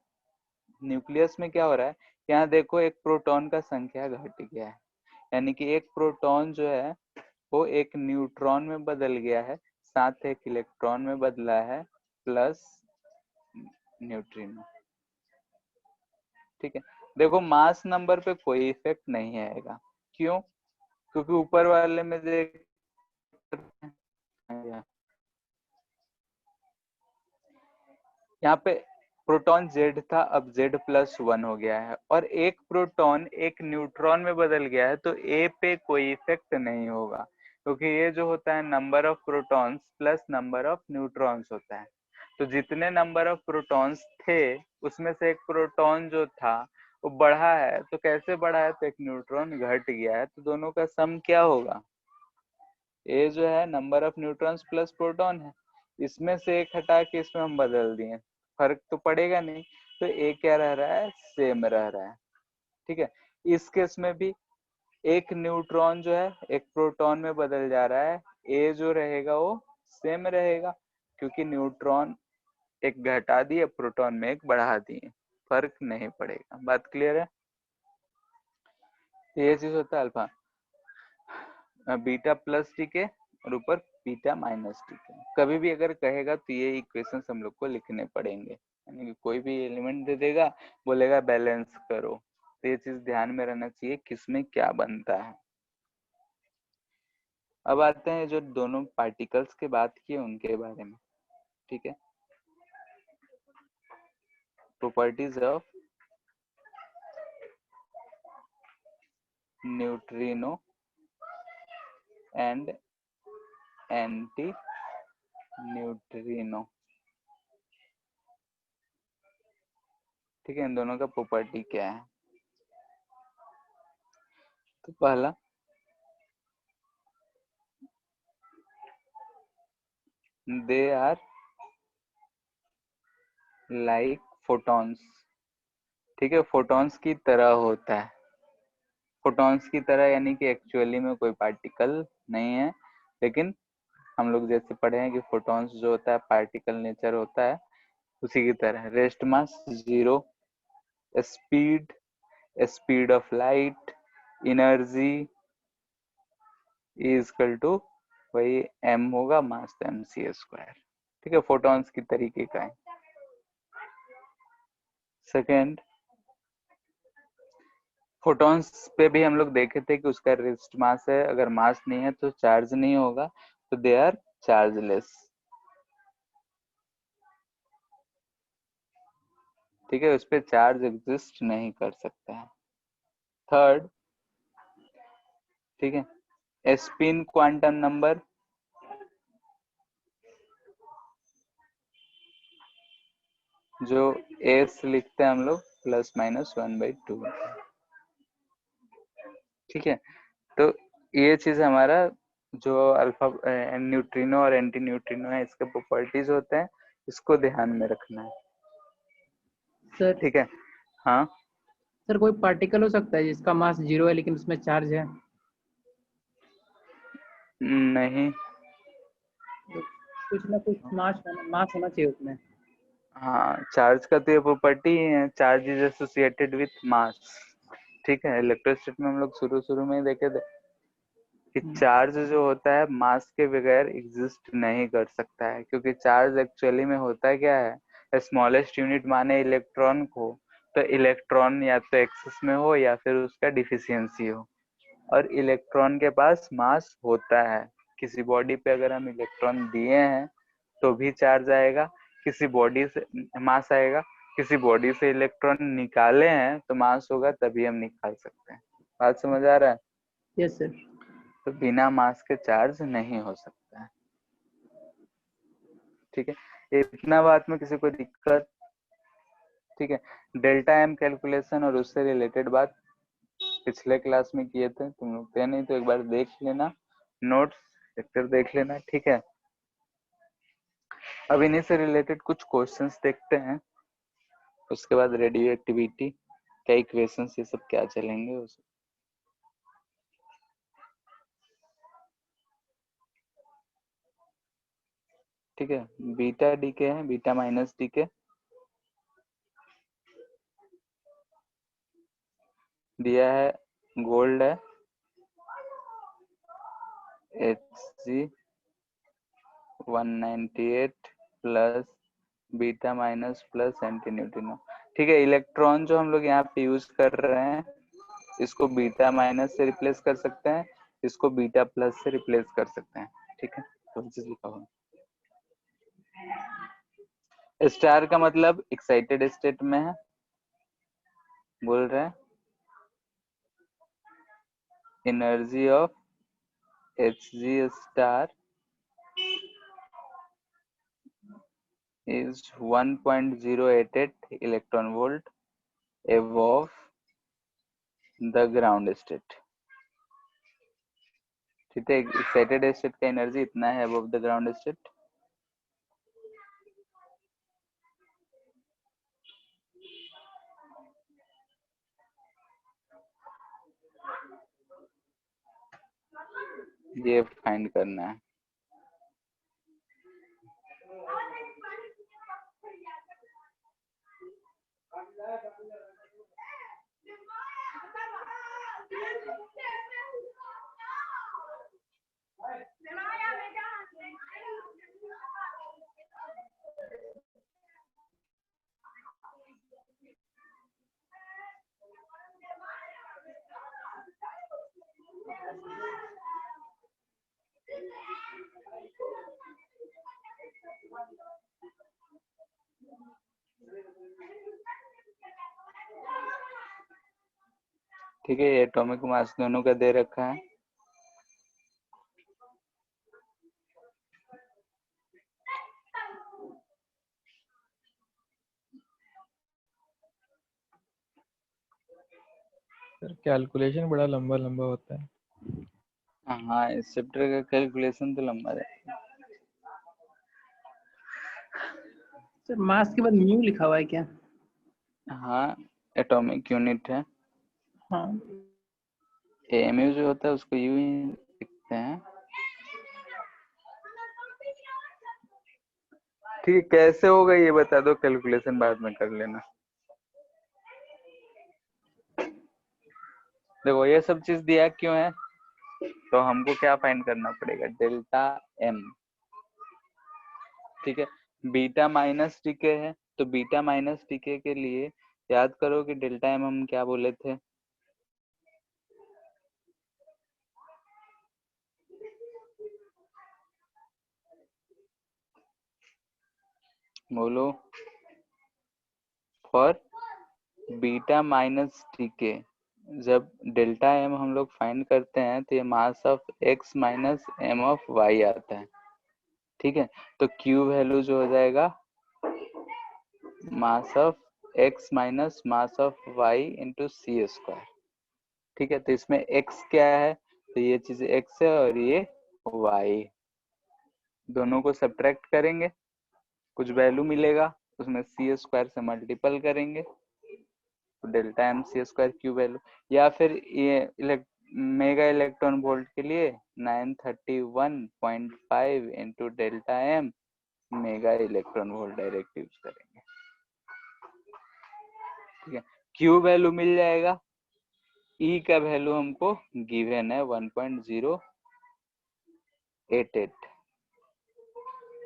न्यूक्लियस में क्या हो रहा है, यहाँ देखो एक प्रोटॉन का संख्या घट गया है, यानी कि एक प्रोटॉन जो है वो एक न्यूट्रॉन में बदल गया है, साथ एक इलेक्ट्रॉन में बदला है प्लस न्यूट्रिनो। ठीक है, देखो मास नंबर पे कोई इफेक्ट नहीं आएगा, क्यों, क्योंकि ऊपर वाले में देख यहाँ पे प्रोटॉन Z था, अब Z+1 हो गया है, और एक प्रोटॉन एक न्यूट्रॉन में बदल गया है, तो A पे कोई इफेक्ट नहीं होगा, क्योंकि ये जो होता है number of protons plus number of neutrons होता है। तो जितने नंबर ऑफ प्रोटॉन्स थे उसमें से एक प्रोटॉन जो था वो बढ़ा है, तो कैसे बढ़ा है, तो एक न्यूट्रॉन घट गया है, तो दोनों का सम क्या होगा, ए जो है number of neutrons plus proton है, इसमें से एक हटा के इसमें हम बदल दिए, फर्क तो पड़ेगा नहीं, तो ए क्या रह रहा है, सेम रह रहा है। ठीक है, इस केस में भी एक न्यूट्रॉन जो है एक प्रोटॉन में बदल जा रहा है, ए जो रहेगा वो सेम रहेगा, क्योंकि न्यूट्रॉन एक घटा दिए प्रोटॉन में एक बढ़ा दिए, फर्क नहीं पड़ेगा। बात क्लियर है, ये चीज होता है अल्फा। बीटा प्लस टीके और ऊपर बीटा माइनस टीके। कभी भी अगर कहेगा तो ये इक्वेशंस हम लोग को लिखने पड़ेंगे, यानी कि कोई भी एलिमेंट दे देगा, बोलेगा बैलेंस करो, तो ये चीज ध्यान में रहना चाहिए किसमें क्या बनता है। अब आते हैं जो दोनों पार्टिकल्स की बात की उनके बारे में, ठीक है। Properties of neutrino and anti neutrino, ठीक है। इन दोनों का प्रॉपर्टी क्या है? तो पहला, दे आर लाइक फोटॉन्स, ठीक है। फोटॉन्स की तरह होता है, फोटॉन्स की तरह यानी कि एक्चुअली में कोई पार्टिकल नहीं है, लेकिन हम लोग जैसे पढ़े हैं कि फोटॉन्स जो होता है पार्टिकल नेचर होता है, उसी की तरह। Rest mass 0, speed speed of light, energy is equal to वही m होगा मास mc², ठीक है। फोटॉन्स की तरीके का है। सेकेंड, फोटॉन्स पे भी हम लोग देखे थे कि उसका रेस्ट मास है, अगर मास नहीं है तो चार्ज नहीं होगा, तो दे आर चार्जलेस, ठीक है। उस पर चार्ज एग्जिस्ट नहीं कर सकता है। थर्ड, ठीक है, स्पिन क्वांटम नंबर जो एस लिखते हैं हम लोग ±1/2, ठीक है। तो ये चीज हमारा जो अल्फा न्यूट्रिनो और एंटी न्यूट्रिनो है इसके प्रॉपर्टीज होते हैं, इसको ध्यान में रखना है, सर ठीक है। हाँ सर कोई पार्टिकल हो सकता है जिसका मास 0 है लेकिन उसमें चार्ज है? नहीं, तो कुछ ना कुछ मास होना चाहिए उसमें। हाँ चार्ज का तो ये प्रॉपर्टी ही है, charge is associated with mass, ठीक है। इलेक्ट्रोस्टैटिक में हम लोग शुरू में ही देखे थे कि चार्ज जो होता है मास के बगैर एग्जिस्ट नहीं कर सकता है, क्योंकि चार्ज एक्चुअली में होता क्या है, स्मॉलेस्ट यूनिट माने इलेक्ट्रॉन को, तो इलेक्ट्रॉन या तो एक्सेस में हो या फिर उसका डिफिशियंसी हो, और इलेक्ट्रॉन के पास मास होता है। किसी बॉडी पे अगर हम इलेक्ट्रॉन दिए हैं तो भी चार्ज आएगा, किसी बॉडी से मास आएगा, किसी बॉडी से इलेक्ट्रॉन निकाले हैं तो मास होगा, तभी हम निकाल सकते हैं। बात समझ आ रहा है? Yes sir. तो बिना मास के चार्ज नहीं हो सकता है, ठीक है। इतना बात में किसी को दिक्कत? ठीक है। डेल्टा एम कैलकुलेशन और उससे रिलेटेड बात पिछले क्लास में किए थे, तुम लोग थे नहीं तो एक बार देख लेना, नोट्स लेक्चर देख लेना, ठीक है। अब इन्हीं से रिलेटेड कुछ क्वेश्चंस देखते हैं, उसके बाद रेडियो एक्टिविटी का इक्वेशंस ये सब क्या चलेंगे उस, ठीक है। बीटा डीके है, बीटा माइनस डीके दिया है, गोल्ड है Hg198 plus beta minus plus anti neutrino, ठीक है। इलेक्ट्रॉन जो हम लोग यहाँ पे यूज कर रहे हैं, इसको बीटा माइनस से रिप्लेस कर सकते हैं, इसको बीटा प्लस से रिप्लेस कर सकते हैं, ठीक है। तो चीज लिखा हुआ स्टार का मतलब एक्साइटेड स्टेट में है, बोल रहे हैं energy of Hg star is 1.088 electron volt above the ground state, ठीक है। एक्साइटेड स्टेट का एनर्जी इतना है अबव द ग्राउंड स्टेट, ये फाइंड करना है। ठीक है, ये एटॉमिक मास दोनों का दे रखा है। सर कैलकुलेशन बड़ा लंबा लंबा होता है। हाँ, इस चैप्टर का कैलकुलेशन तो लंबा है। सर मास के बाद म्यू लिखा हुआ है क्या? हाँ, एटॉमिक यूनिट है। हाँ एमयू जो होता है उसको यू ही लिखते हैं। ठीक है, कैसे होगा ये बता दो, कैलकुलेशन बाद में कर लेना। देखो ये सब चीज दिया क्यों है, तो हमको क्या फाइंड करना पड़ेगा, डेल्टा एम। ठीक है, बीटा माइनस टीके है, तो बीटा माइनस टीके के लिए याद करो कि डेल्टा एम हम क्या बोले थे, बोलो। फॉर बीटा माइनस टीके जब डेल्टा एम हम लोग फाइंड करते हैं तो ये mass of X minus M of Y आता है। ठीक है, तो क्यू वैल्यू जो हो जाएगा mass of X minus mass of Y into C square. ठीक है, तो इसमें एक्स क्या है, तो ये चीज एक्स है और ये वाई, दोनों को सब्ट्रैक्ट करेंगे, कुछ वैल्यू मिलेगा, उसमें सी स्क्वायर से मल्टीपल करेंगे, तो delta M C square Q value. या फिर ये मेगा इलेक्ट्रॉन वोल्ट के लिए 931.5 into delta M mega electron volt direct use करेंगे। ठीक है, क्यू वैल्यू मिल जाएगा, ई का वैल्यू हमको गिवन है 1.088।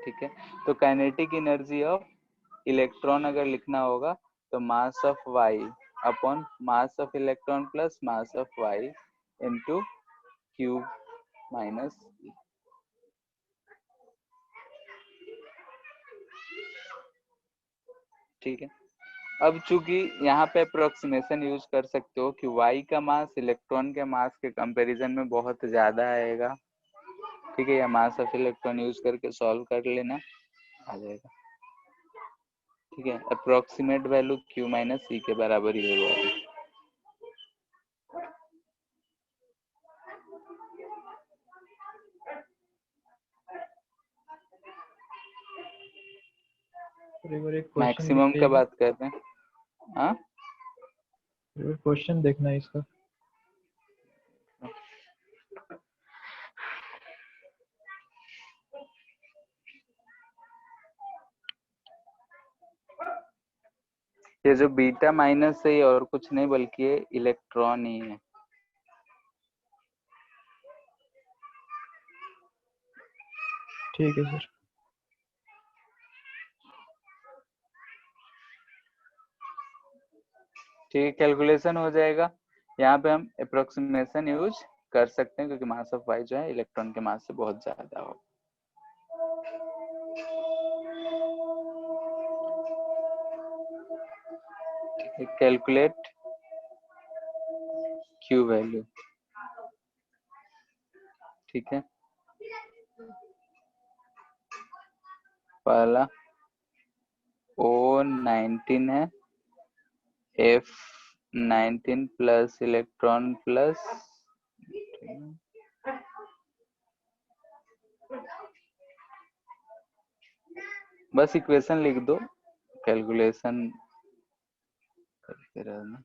ठीक है, तो काइनेटिक एनर्जी ऑफ इलेक्ट्रॉन अगर लिखना होगा तो mass of Y upon mass of electron plus mass of Y into Q minus E. ठीक है, अब चूंकि यहाँ पे अप्रोक्सीमेशन यूज कर सकते हो कि y का मास इलेक्ट्रॉन के मास के कंपैरिजन में बहुत ज्यादा आएगा। ठीक है, या मास ऑफ इलेक्ट्रॉन यूज करके सॉल्व कर लेना, आ जाएगा। ठीक है, अप्रोक्सीमेट वैल्यू q माइनस सी के बराबर ही हो जाएगा। एक क्वेश्चन मैक्सिमम का बात कर रहे हैं। हाँ, क्वेश्चन देखना है इसका। ये जो बीटा माइनस है ये और कुछ नहीं बल्कि ये इलेक्ट्रॉन ही है। ठीक है सर। ठीक है, कैलकुलेशन हो जाएगा। यहाँ पे हम अप्रोक्सीमेशन यूज कर सकते हैं क्योंकि मास ऑफ वाई जो है इलेक्ट्रॉन के मास से बहुत ज्यादा हो। Calculate Q value. ठीक है, पहला O19 है, F19 प्लस इलेक्ट्रॉन प्लस, बस इक्वेशन लिख दो, कैलकुलेशन करते रहना।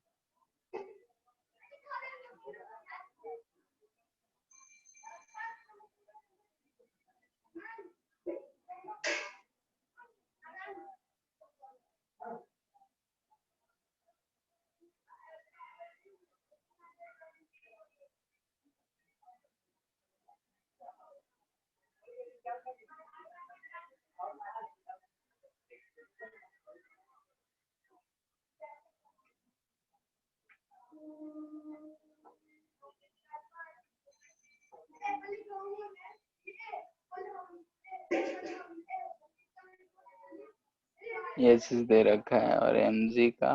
ये चीज दे रखा है और mg का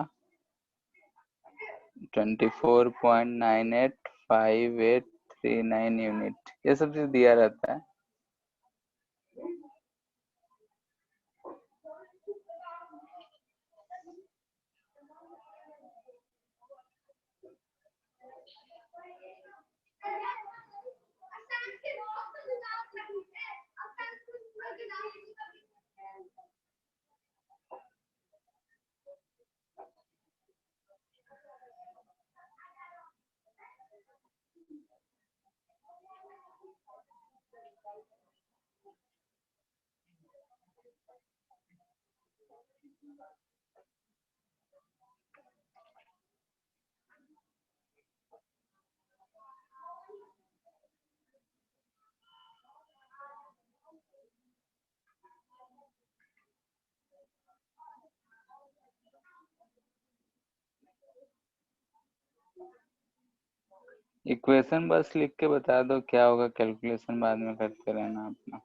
24.985839 यूनिट, ये सब चीज दिया रहता है। इक्वेशन बस लिख के बता दो क्या होगा, कैलकुलेशन बाद में करते रहना अपना।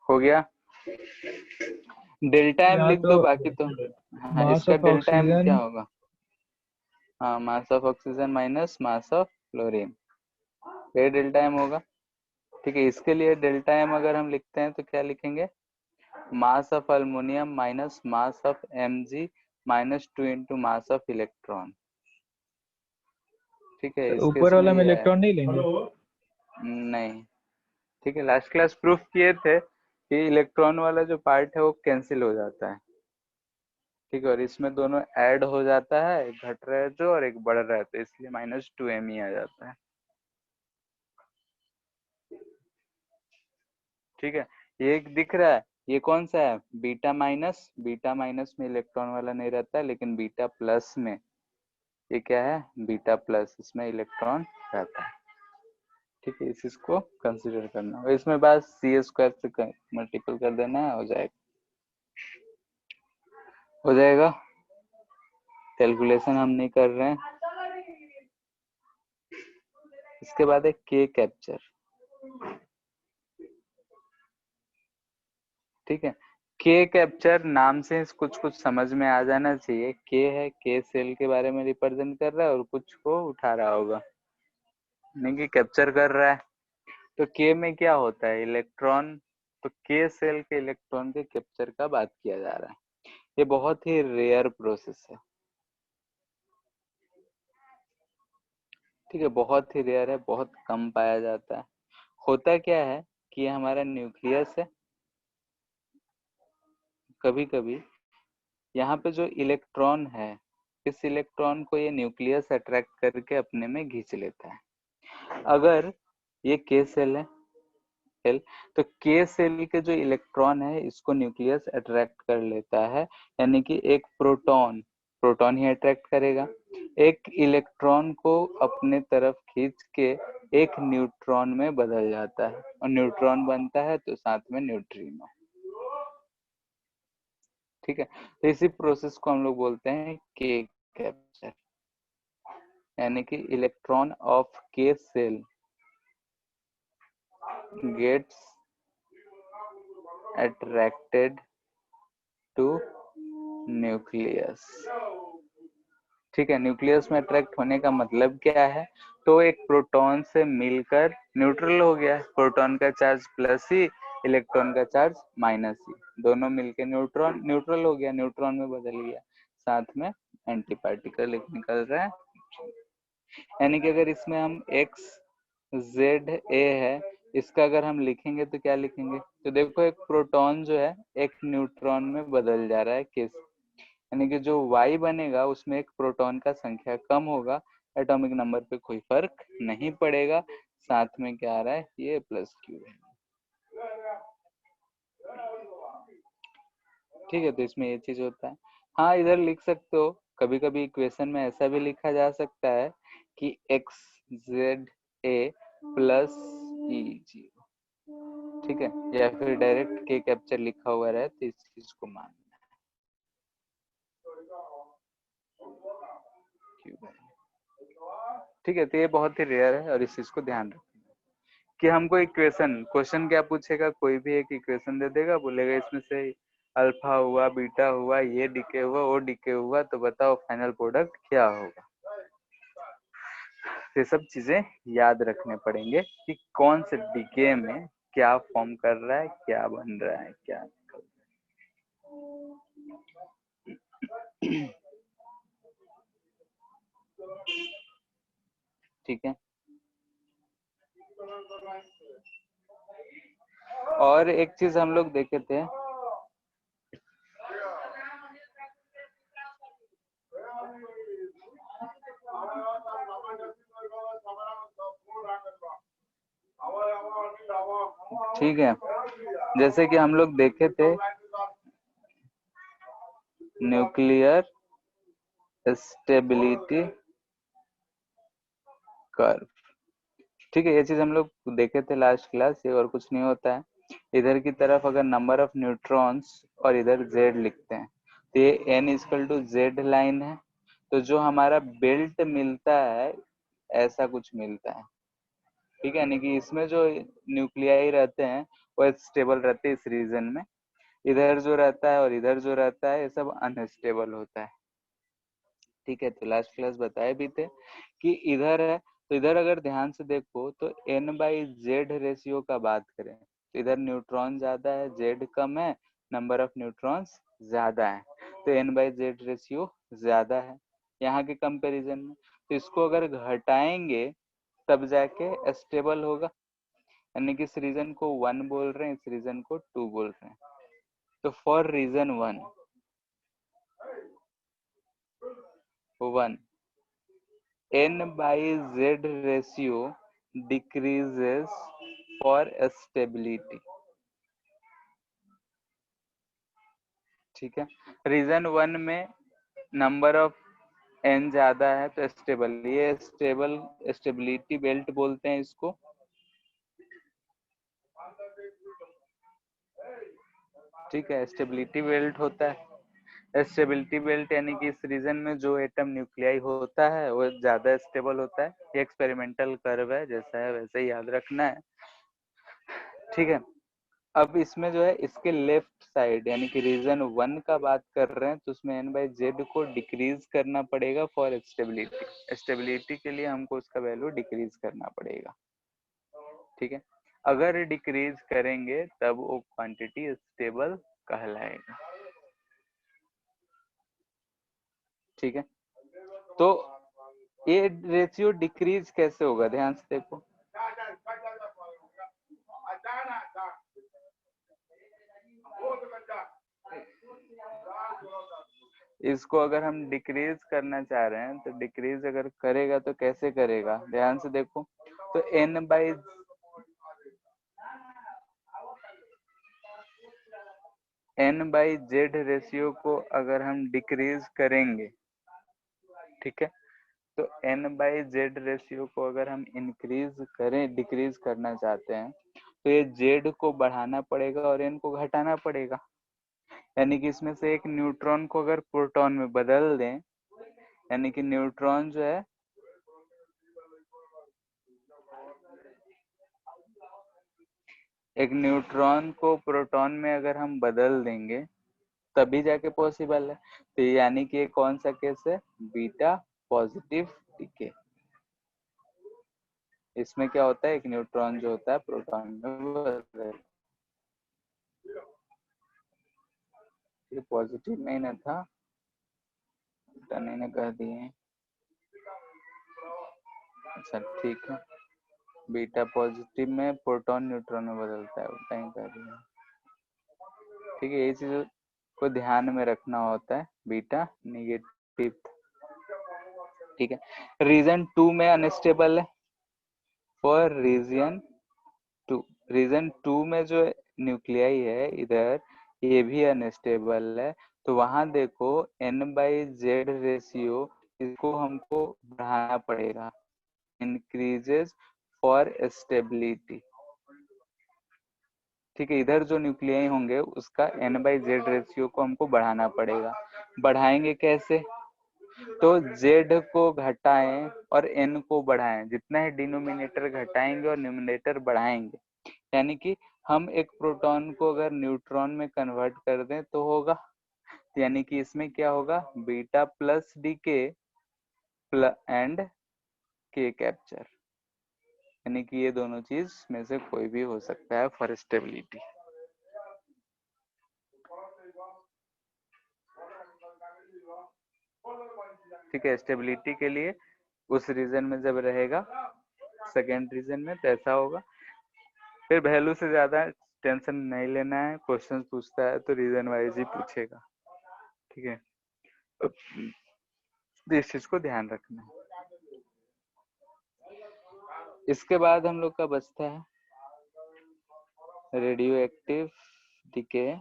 हो गया, डेल्टा एम यहाँ लिख दो बाकी तो। हाँ, मास इसका ऑफ डेल्टा एम क्या ऑक्सीजन, होगा? हाँ, mass of oxygen minus mass of fluorine, ये डेल्टा एम होगा। ठीक है, इसके लिए डेल्टा एम अगर हम लिखते हैं तो क्या लिखेंगे? Mass of aluminium minus mass of Mg minus 2 into mass of electron. ठीक है, इस केस ऊपर में वाला में ये है। इलेक्ट्रॉन नहीं लेंगे? नहीं, ठीक है, लास्ट क्लास प्रूफ किए थे कि इलेक्ट्रॉन वाला जो पार्ट है वो कैंसिल हो जाता है। ठीक है, और इसमें दोनों ऐड हो जाता है, एक घट रहा है जो और एक बढ़ रहा है, तो इसलिए माइनस 2m आ जाता है। ठीक है, ये एक दिख रहा है, ये कौन सा है? Beta minus. बीटा माइनस में इलेक्ट्रॉन वाला नहीं रहता है, लेकिन बीटा प्लस में ये क्या है? बीटा प्लस, इसमें इलेक्ट्रॉन रहता है। ठीक है, इस चीज को कंसिडर करना, और इसमें बस सी स्क्वायर से मल्टीपल कर देना है, हो जाएगा। हो जाएगा, कैलकुलेशन हम नहीं कर रहे हैं। इसके बाद है के कैप्चर। ठीक है, के कैप्चर नाम से कुछ कुछ समझ में आ जाना चाहिए। के है, के सेल के बारे में रिप्रेजेंट कर रहा है और कुछ को उठा रहा होगा, नहीं कि कैप्चर कर रहा है। तो के में क्या होता है? इलेक्ट्रॉन। तो के सेल के इलेक्ट्रॉन के कैप्चर का बात किया जा रहा है। ये बहुत ही रेयर प्रोसेस है। ठीक है, बहुत ही रेयर है, बहुत कम पाया जाता है। होता क्या है कि ये हमारा न्यूक्लियस है। कभी कभी यहाँ पे जो इलेक्ट्रॉन है, इस इलेक्ट्रॉन को ये न्यूक्लियस अट्रैक्ट करके अपने में खींच लेता है। अगर ये के सेल है, सेल, तो के सेल के जो इलेक्ट्रॉन है इसको न्यूक्लियस अट्रैक्ट कर लेता है, यानी कि एक प्रोटॉन, प्रोटॉन ही अट्रैक्ट करेगा, एक इलेक्ट्रॉन को अपने तरफ खींच के एक न्यूट्रॉन में बदल जाता है, और न्यूट्रॉन बनता है तो साथ में न्यूट्रिनो। ठीक है, तो इसी प्रोसेस को हम लोग बोलते हैं के कैप्चर, यानी कि electron of K shell gets attracted to nucleus. ठीक है, न्यूक्लियस में अट्रैक्ट होने का मतलब क्या है? तो एक प्रोटॉन से मिलकर न्यूट्रल हो गया, प्रोटॉन का चार्ज प्लस ही, इलेक्ट्रॉन का चार्ज माइनस ही, दोनों मिलके न्यूट्रॉन न्यूट्रल हो गया, न्यूट्रॉन में बदल गया, साथ में एंटी पार्टिकल निकल रहा है। यानी कि अगर इसमें हम एक्स जेड ए है, इसका अगर हम लिखेंगे तो क्या लिखेंगे? तो देखो, एक प्रोटॉन जो है एक न्यूट्रॉन में बदल जा रहा है, किस, यानी कि जो y बनेगा उसमें एक प्रोटॉन का संख्या कम होगा, एटॉमिक नंबर पे कोई फर्क नहीं पड़ेगा, साथ में क्या आ रहा है, ये प्लस क्यू है। ठीक है, तो इसमें ये चीज होता है। हाँ, इधर लिख सकते हो, कभी कभी इक्वेशन में ऐसा भी लिखा जा सकता है कि एक्स जेड ए प्लस ई जी, ठीक है, या फिर डायरेक्ट के कैप्चर लिखा हुआ रहे तो इस चीज को मानना है। ठीक है, तो ये बहुत ही रेयर है और इस चीज को ध्यान रखना कि हमको इक्वेशन, क्वेश्चन क्या पूछेगा, कोई भी एक इक्वेशन दे देगा, बोलेगा इसमें से अल्फा हुआ, बीटा हुआ, ये डीके हुआ, वो डीके हुआ, तो बताओ फाइनल प्रोडक्ट क्या होगा। ये सब चीजें याद रखने पड़ेंगे कि कौन से डीके में क्या फॉर्म कर रहा है, क्या बन रहा है, क्या निकल रहा है। ठीक है, और एक चीज हम लोग देखे थे, ठीक है, जैसे कि हम लोग देखे थे न्यूक्लियर स्टेबिलिटी कर्व, ठीक है, ये चीज हम लोग देखे थे लास्ट क्लास। ये और कुछ नहीं होता है, इधर की तरफ अगर नंबर ऑफ न्यूट्रॉन्स और इधर जेड लिखते हैं तो ये n equal to Z line है, तो जो हमारा बेल्ट मिलता है ऐसा कुछ मिलता है। ठीक है, यानी कि इसमें जो न्यूक्लियाई रहते हैं वो स्टेबल रहते हैं इस रीजन में, इधर जो रहता है और इधर जो रहता है ये सब अनस्टेबल होता है। ठीक है, तो लास्ट क्लास बताए भी थे कि इधर है, तो इधर अगर ध्यान से देखो तो n बाई जेड रेशियो का बात करें तो इधर न्यूट्रॉन ज्यादा है, जेड कम है, नंबर ऑफ न्यूट्रॉन्स ज्यादा है, तो n बाई जेड रेशियो ज्यादा है यहाँ के कंपैरिजन में। तो इसको अगर घटाएंगे तब जाके स्टेबल होगा, यानी कि इस रीजन को 1 बोल रहे हैं, इस रीजन को 2 बोल रहे हैं। तो for reason 1 n by z ratio decreases for stability। ठीक है, रीजन 1 में नंबर ऑफ n ज्यादा है तो स्टेबल, ये स्टेबल स्टेबिलिटी बेल्ट बोलते हैं इसको। ठीक है, स्टेबिलिटी बेल्ट होता है, स्टेबिलिटी बेल्ट यानी कि इस रीजन में जो एटम न्यूक्लियाई होता है वो ज्यादा स्टेबल होता है। ये एक्सपेरिमेंटल कर्व है, जैसा है वैसे ही याद रखना है। ठीक है, अब इसमें जो है इसके लेफ्ट साइड यानी कि रीजन 1 का बात कर रहे हैं तो उसमें n बाई जेड को डिक्रीज करना पड़ेगा फॉर स्टेबिलिटी, स्टेबिलिटी के लिए हमको उसका वैल्यू डिक्रीज करना पड़ेगा। ठीक है, अगर डिक्रीज करेंगे तब वो क्वांटिटी स्टेबल कहलाएगा। ठीक है, तो ये रेशियो डिक्रीज कैसे होगा, ध्यान से देखो। इसको अगर हम डिक्रीज करना चाह रहे हैं तो डिक्रीज अगर करेगा तो कैसे करेगा, ध्यान से देखो। तो n बाई जेड रेशियो को अगर हम डिक्रीज करेंगे, ठीक है, तो n बाई जेड रेशियो को अगर हम इंक्रीज करें, डिक्रीज करना चाहते हैं तो ये जेड को बढ़ाना पड़ेगा और n को घटाना पड़ेगा। यानी कि इसमें से एक न्यूट्रॉन को अगर प्रोटॉन में बदल दें, यानी कि न्यूट्रॉन जो है एक न्यूट्रॉन को प्रोटॉन में अगर हम बदल देंगे तभी जाके पॉसिबल है। तो यानी कि ये कौन सा केस है, बीटा पॉजिटिव डीके। इसमें क्या होता है, एक न्यूट्रॉन जो होता है प्रोटॉन में बदल, ये पॉजिटिव नहीं ना था, ने कह दिए। अच्छा ठीक है, बीटा पॉजिटिव में प्रोटॉन न्यूट्रॉन में बदलता है, उतना ही कह दिए। ठीक है, ये चीज को ध्यान में रखना होता है, बीटा नेगेटिव। ठीक है, रीजन 2 में अनस्टेबल है फॉर रीजन 2 में जो न्यूक्लियाई है इधर ये भी अनस्टेबल है, तो वहां देखो n/z रेशियो इसको हमको बढ़ाना पड़ेगा, इंक्रीजेस फॉर स्टेबिलिटी। ठीक है, इधर जो न्यूक्लियाई होंगे उसका n/z रेशियो को हमको बढ़ाना पड़ेगा। बढ़ाएंगे कैसे? तो z को घटाएं और n को बढ़ाएं, जितना है डिनोमिनेटर घटाएंगे और न्यूमरेटर बढ़ाएंगे, यानी कि हम एक प्रोटॉन को अगर न्यूट्रॉन में कन्वर्ट कर दें तो होगा, यानी कि इसमें क्या होगा, बीटा प्लस डीके एंड के कैप्चर, यानी कि ये दोनों चीज में से कोई भी हो सकता है फॉर स्टेबिलिटी। ठीक है, स्टेबिलिटी के लिए उस रीजन में जब रहेगा, सेकेंड रीजन में तो ऐसा होगा। फिर वैल्यू से ज्यादा टेंशन नहीं लेना है, क्वेश्चन पूछता है तो रीजन वाइज ही पूछेगा। ठीक है, तो इस चीज को ध्यान रखना है। इसके बाद हम लोग का बचता है रेडियो एक्टिव डीके।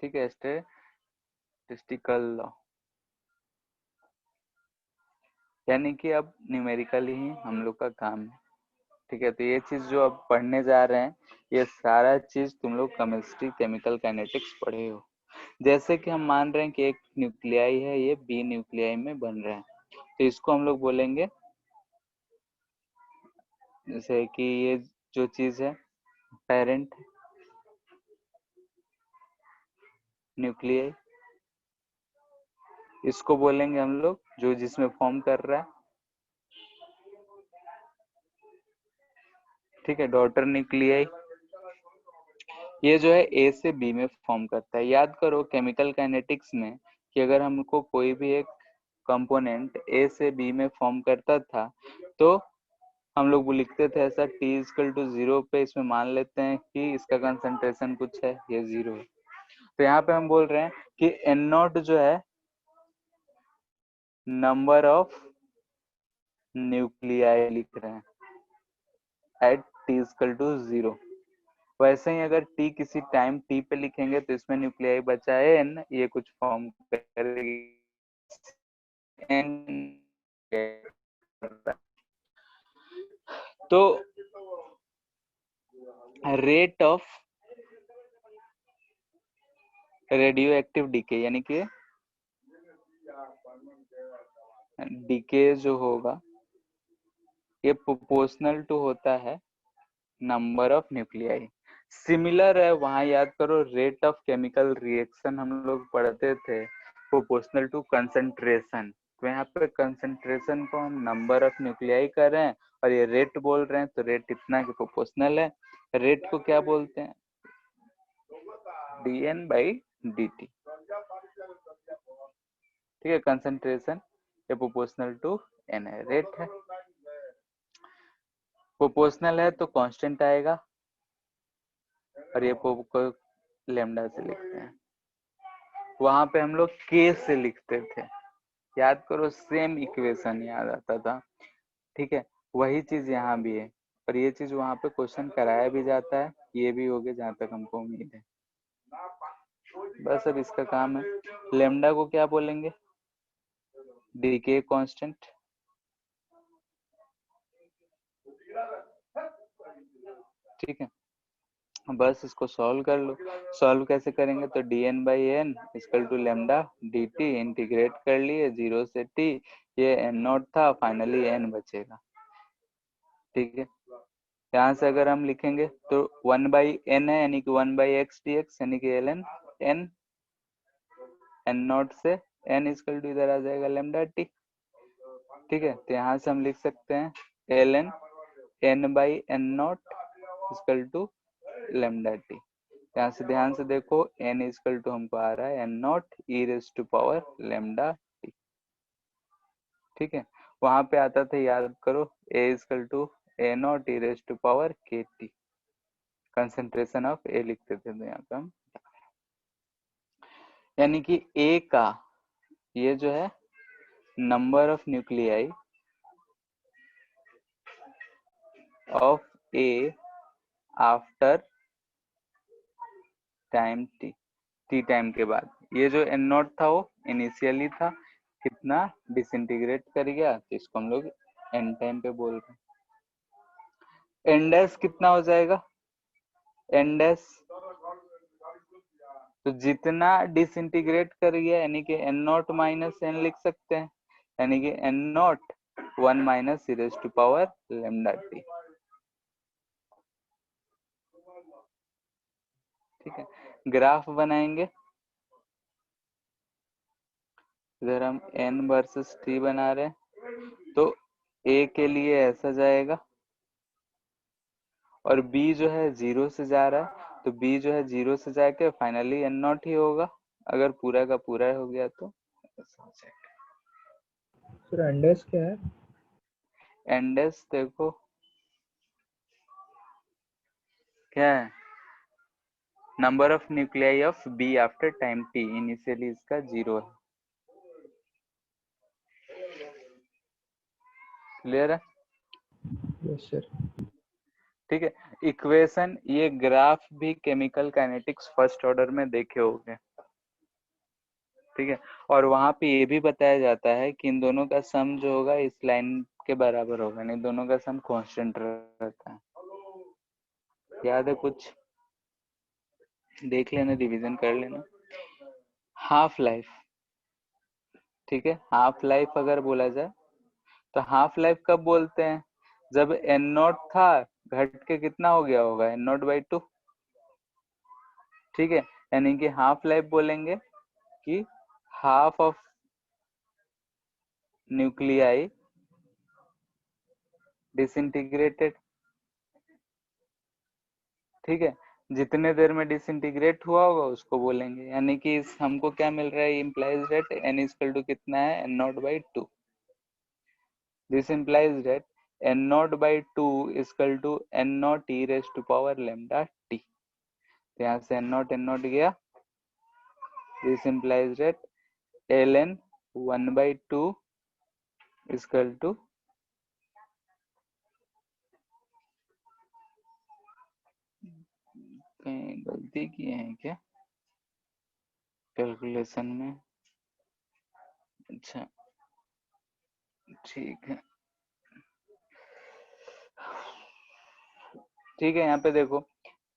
ठीक है, स्टैटिस्टिकल लॉ, यानी कि अब न्यूमेरिकल ही हम लोग का काम है। ठीक है, तो ये चीज जो अब पढ़ने जा रहे हैं ये सारा चीज तुम लोग केमिस्ट्री केमिकल काइनेटिक्स पढ़े हो। जैसे कि हम मान रहे हैं कि एक न्यूक्लियाई है, ये बी न्यूक्लियाई में बन रहा है, तो इसको हम लोग बोलेंगे, जैसे कि ये जो चीज है पेरेंट न्यूक्लियाई, इसको बोलेंगे हम लोग जो जिसमें फॉर्म कर रहा है। ठीक है, डॉटर न्यूक्लियाई ये जो है ए से बी में फॉर्म करता है। याद करो केमिकल काइनेटिक्स में कि अगर हमको कोई भी एक कंपोनेंट ए से बी में फॉर्म करता था तो हम लोग वो लिखते थे ऐसा, T=0 पे इसमें मान लेते हैं कि इसका कंसंट्रेशन कुछ है, ये 0 है। तो यहाँ पे हम बोल रहे हैं कि N0 जो है नंबर ऑफ न्यूक्लियाई लिख रहे हैं एट T=0। वैसे ही अगर T किसी टाइम T पे लिखेंगे तो इसमें न्यूक्लियाई बचा है N, ये कुछ फॉर्म करेगी N। तो rate of radio active decay, यानी कि डीके जो होगा ये प्रोपोर्शनल टू होता है नंबर ऑफ न्यूक्लियाई। सिमिलर है, वहां याद करो रेट ऑफ केमिकल रिएक्शन हम लोग पढ़ते थे प्रोपोर्शनल टू कंसंट्रेशन, तो यहाँ पे कंसंट्रेशन को हम नंबर ऑफ न्यूक्लियाई कर रहे हैं और ये रेट बोल रहे हैं, तो रेट इतना की प्रोपोर्शनल है। रेट को क्या बोलते हैं, dN/dt। ठीक है, कंसंट्रेशन ये प्रोपोर्शनल टू N है, रेट है। प्रोपोर्शनल है तो कांस्टेंट आएगा और ये लेमडा से लिखते हैं। वहां पे हम लोग के से लिखते थे, याद करो सेम इक्वेशन याद आता था। ठीक है, वही चीज यहाँ भी है और ये चीज वहां पे क्वेश्चन कराया भी जाता है, ये भी हो गया जहां तक हमको उम्मीद है। बस अब इसका काम है, लेमडा को क्या बोलेंगे, डीके कांस्टेंट। ठीक है, बस इसको सॉल्व कर लो। सॉल्व कैसे करेंगे, तो dN/n equal to lambda dt, integrate कर लिए 0 से t, ये N0 था, फाइनली n बचेगा। ठीक है, यहाँ से अगर हम लिखेंगे तो 1/n है, यानी कि 1/x dx, यानी कि ln n, N0 से n इक्वल टू इधर आ जाएगा लेमडा t। ठीक है, तो यहाँ से हम लिख सकते हैं ln n/n0 equal to lambda T. यहाँ से ध्यान से देखो n इक्वल टू हमको आ रहा है N0 e⁻ लेमडा टी। ठीक है, वहां पे आता था, याद करो, A equal to A0 e raise to power KT, concentration of A लिखते थे, तो यहाँ पे हम, यानी कि A का ये जो है number of nuclei of A after time T time के बाद, ये जो N0 था वो इनिशियली था, कितना डिसइंटीग्रेट कर गया, तो इसको हम लोग N टाइम पे बोल रहे हैं। N डैश कितना हो जाएगा, N डैश तो जितना डिसइंटीग्रेट कर गया, यानी कि N0 माइनस N लिख सकते हैं, यानी कि N0 1 minus e raise to power lambda T। ठीक है, ग्राफ बनाएंगे, इधर हम N वर्सेस T बना रहे हैं, तो A के लिए ऐसा जाएगा, और B जो है 0 से जा रहा है, तो B जो है 0 से जाके फाइनली N0 ही होगा, अगर पूरा का पूरा हो गया तो ऐसा हो जाएगा। फिर एंडेस क्या है? एंडेस देखो क्या है, number of nuclei of B after time T, initially इसका 0 है। क्लियर है? Yes sir. ठीक है, इक्वेशन, ये ग्राफ भी केमिकल काइनेटिक्स फर्स्ट ऑर्डर में देखे होंगे। ठीक है, और वहां पे ये भी बताया जाता है कि इन दोनों का सम जो होगा इस लाइन के बराबर होगा, नहीं दोनों का सम कांस्टेंट रहता है। याद है कुछ? देख लेना, रिवीजन कर लेना। हाफ लाइफ, ठीक है, हाफ लाइफ अगर बोला जाए तो हाफ लाइफ कब बोलते हैं, जब N0 था घट के कितना हो गया होगा, N0/2। ठीक है, यानी कि हाफ लाइफ बोलेंगे कि हाफ ऑफ न्यूक्लियाई डिसइंटीग्रेटेड। ठीक है, जितने देर में डिसइंटीग्रेट हुआ होगा उसको बोलेंगे, यानी कि इस हमको क्या मिल रहा है, implies that N equal to कितना है, N0/2। This implies that N0/2 equal to N0 e raise to power lambda T। तो यहाँ से N0 गया, this implies that ln 1/2 equal to कहीं गलती किए हैं क्या कैलकुलेशन में? अच्छा ठीक है, ठीक है, यहाँ पे देखो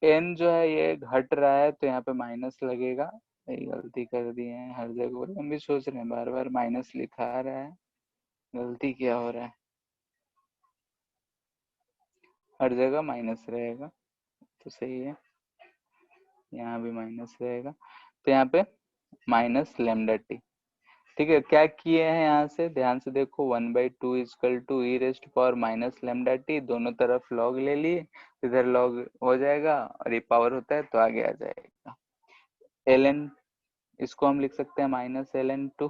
n जो है ये घट रहा है, तो यहाँ पे माइनस लगेगा, यही गलती कर दी है हर जगह, हम भी सोच रहे हैं बार बार माइनस लिखा रहा है, गलती क्या हो रहा है, हर जगह माइनस रहेगा, तो सही है, यहाँ भी माइनस रहेगा, तो यहाँ पे माइनस लैम्डा टी। ठीक है, क्या किए हैं यहाँ से ध्यान से देखो, 1/2 equal to E raise to power minus lambda T, दोनों तरफ लॉग ले लिए, इधर लॉग हो जाएगा और ये पावर होता है तो आगे आ जाएगा। ln इसको हम लिख सकते हैं minus ln2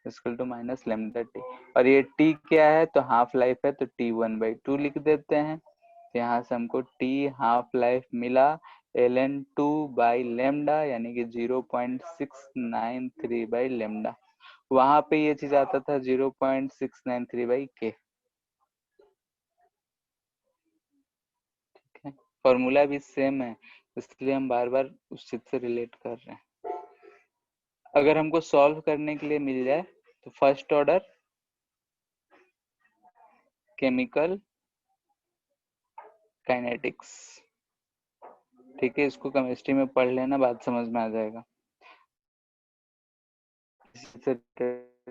equal to minus lambda T, और ये t क्या है, तो हाफ लाइफ है, तो t 1/2 लिख देते हैं, तो यहाँ से हमको t हाफ लाइफ मिला ln2 बाई लेमडा, यानी कि 0.693 बाई लेमडा। वहां पे ये चीज आता था 0.693 बाई के। ठीक है, फॉर्मूला भी सेम है, इसलिए हम बार बार उस चीज से रिलेट कर रहे हैं। अगर हमको सॉल्व करने के लिए मिल जाए तो फर्स्ट ऑर्डर केमिकल काइनेटिक्स, ठीक है, इसको केमिस्ट्री में पढ़ लेना, बात समझ में आ जाएगा।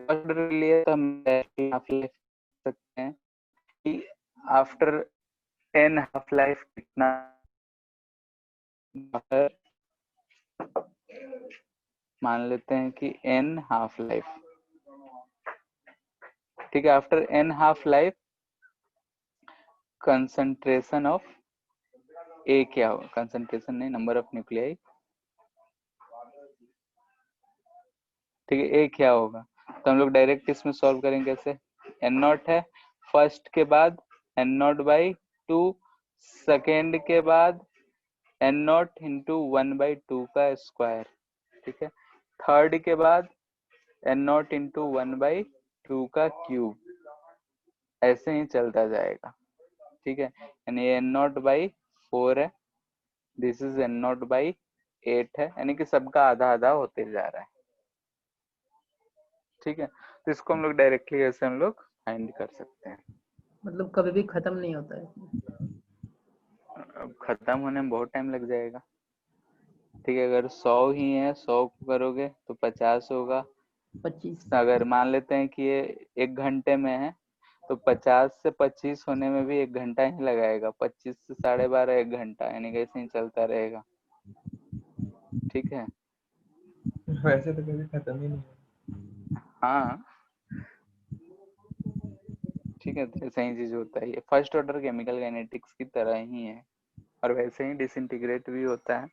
ऑर्डर लिए तो हम हाफ लाइफ सकते हैं कि आफ्टर n हाफ लाइफ कितना, मान लेते हैं कि n हाफ लाइफ, ठीक है, after n half life concentration of A क्या होगा, कंसंट्रेशन नहीं, नंबर ऑफ न्यूक्लियाई, ठीक है, ए क्या होगा, तो हम लोग डायरेक्ट इसमें सॉल्व करेंगे कैसे, एन नॉट है, फर्स्ट के बाद N naught by two, second के बाद एन नॉट इंटू 1/2 का स्क्वायर, ठीक है, थर्ड के बाद एन नॉट इंटू 1/2 का क्यूब, ऐसे ही चलता जाएगा, ठीक है। यानी एन नॉट बाई 4 है, this is an naught by 8 है, यानी कि सबका आधा आधा होते जा रहा है, ठीक है। तो इसको हम लोग डायरेक्टली ऐसे हम लोग फाइंड कर सकते हैं। मतलब कभी भी खत्म नहीं होता है। अब खत्म होने में बहुत टाइम लग जाएगा, ठीक है। अगर 100 ही है, 100 को करोगे तो 50 होगा, 25। अगर मान लेते हैं कि ये 1 घंटे में है तो 50 से 25 होने में भी 1 घंटा ही लगाएगा, 25 से 12.5 1 घंटा, यानी कि ऐसे ही चलता रहेगा, ठीक है। वैसे तो कभी खत्म ही नहीं होगा। हाँ ठीक है, तो ऐसा ही चीज होता है, ये फर्स्ट ऑर्डर केमिकल काइनेटिक्स की तरह ही है, और वैसे ही डिसइंटीग्रेट भी होता है।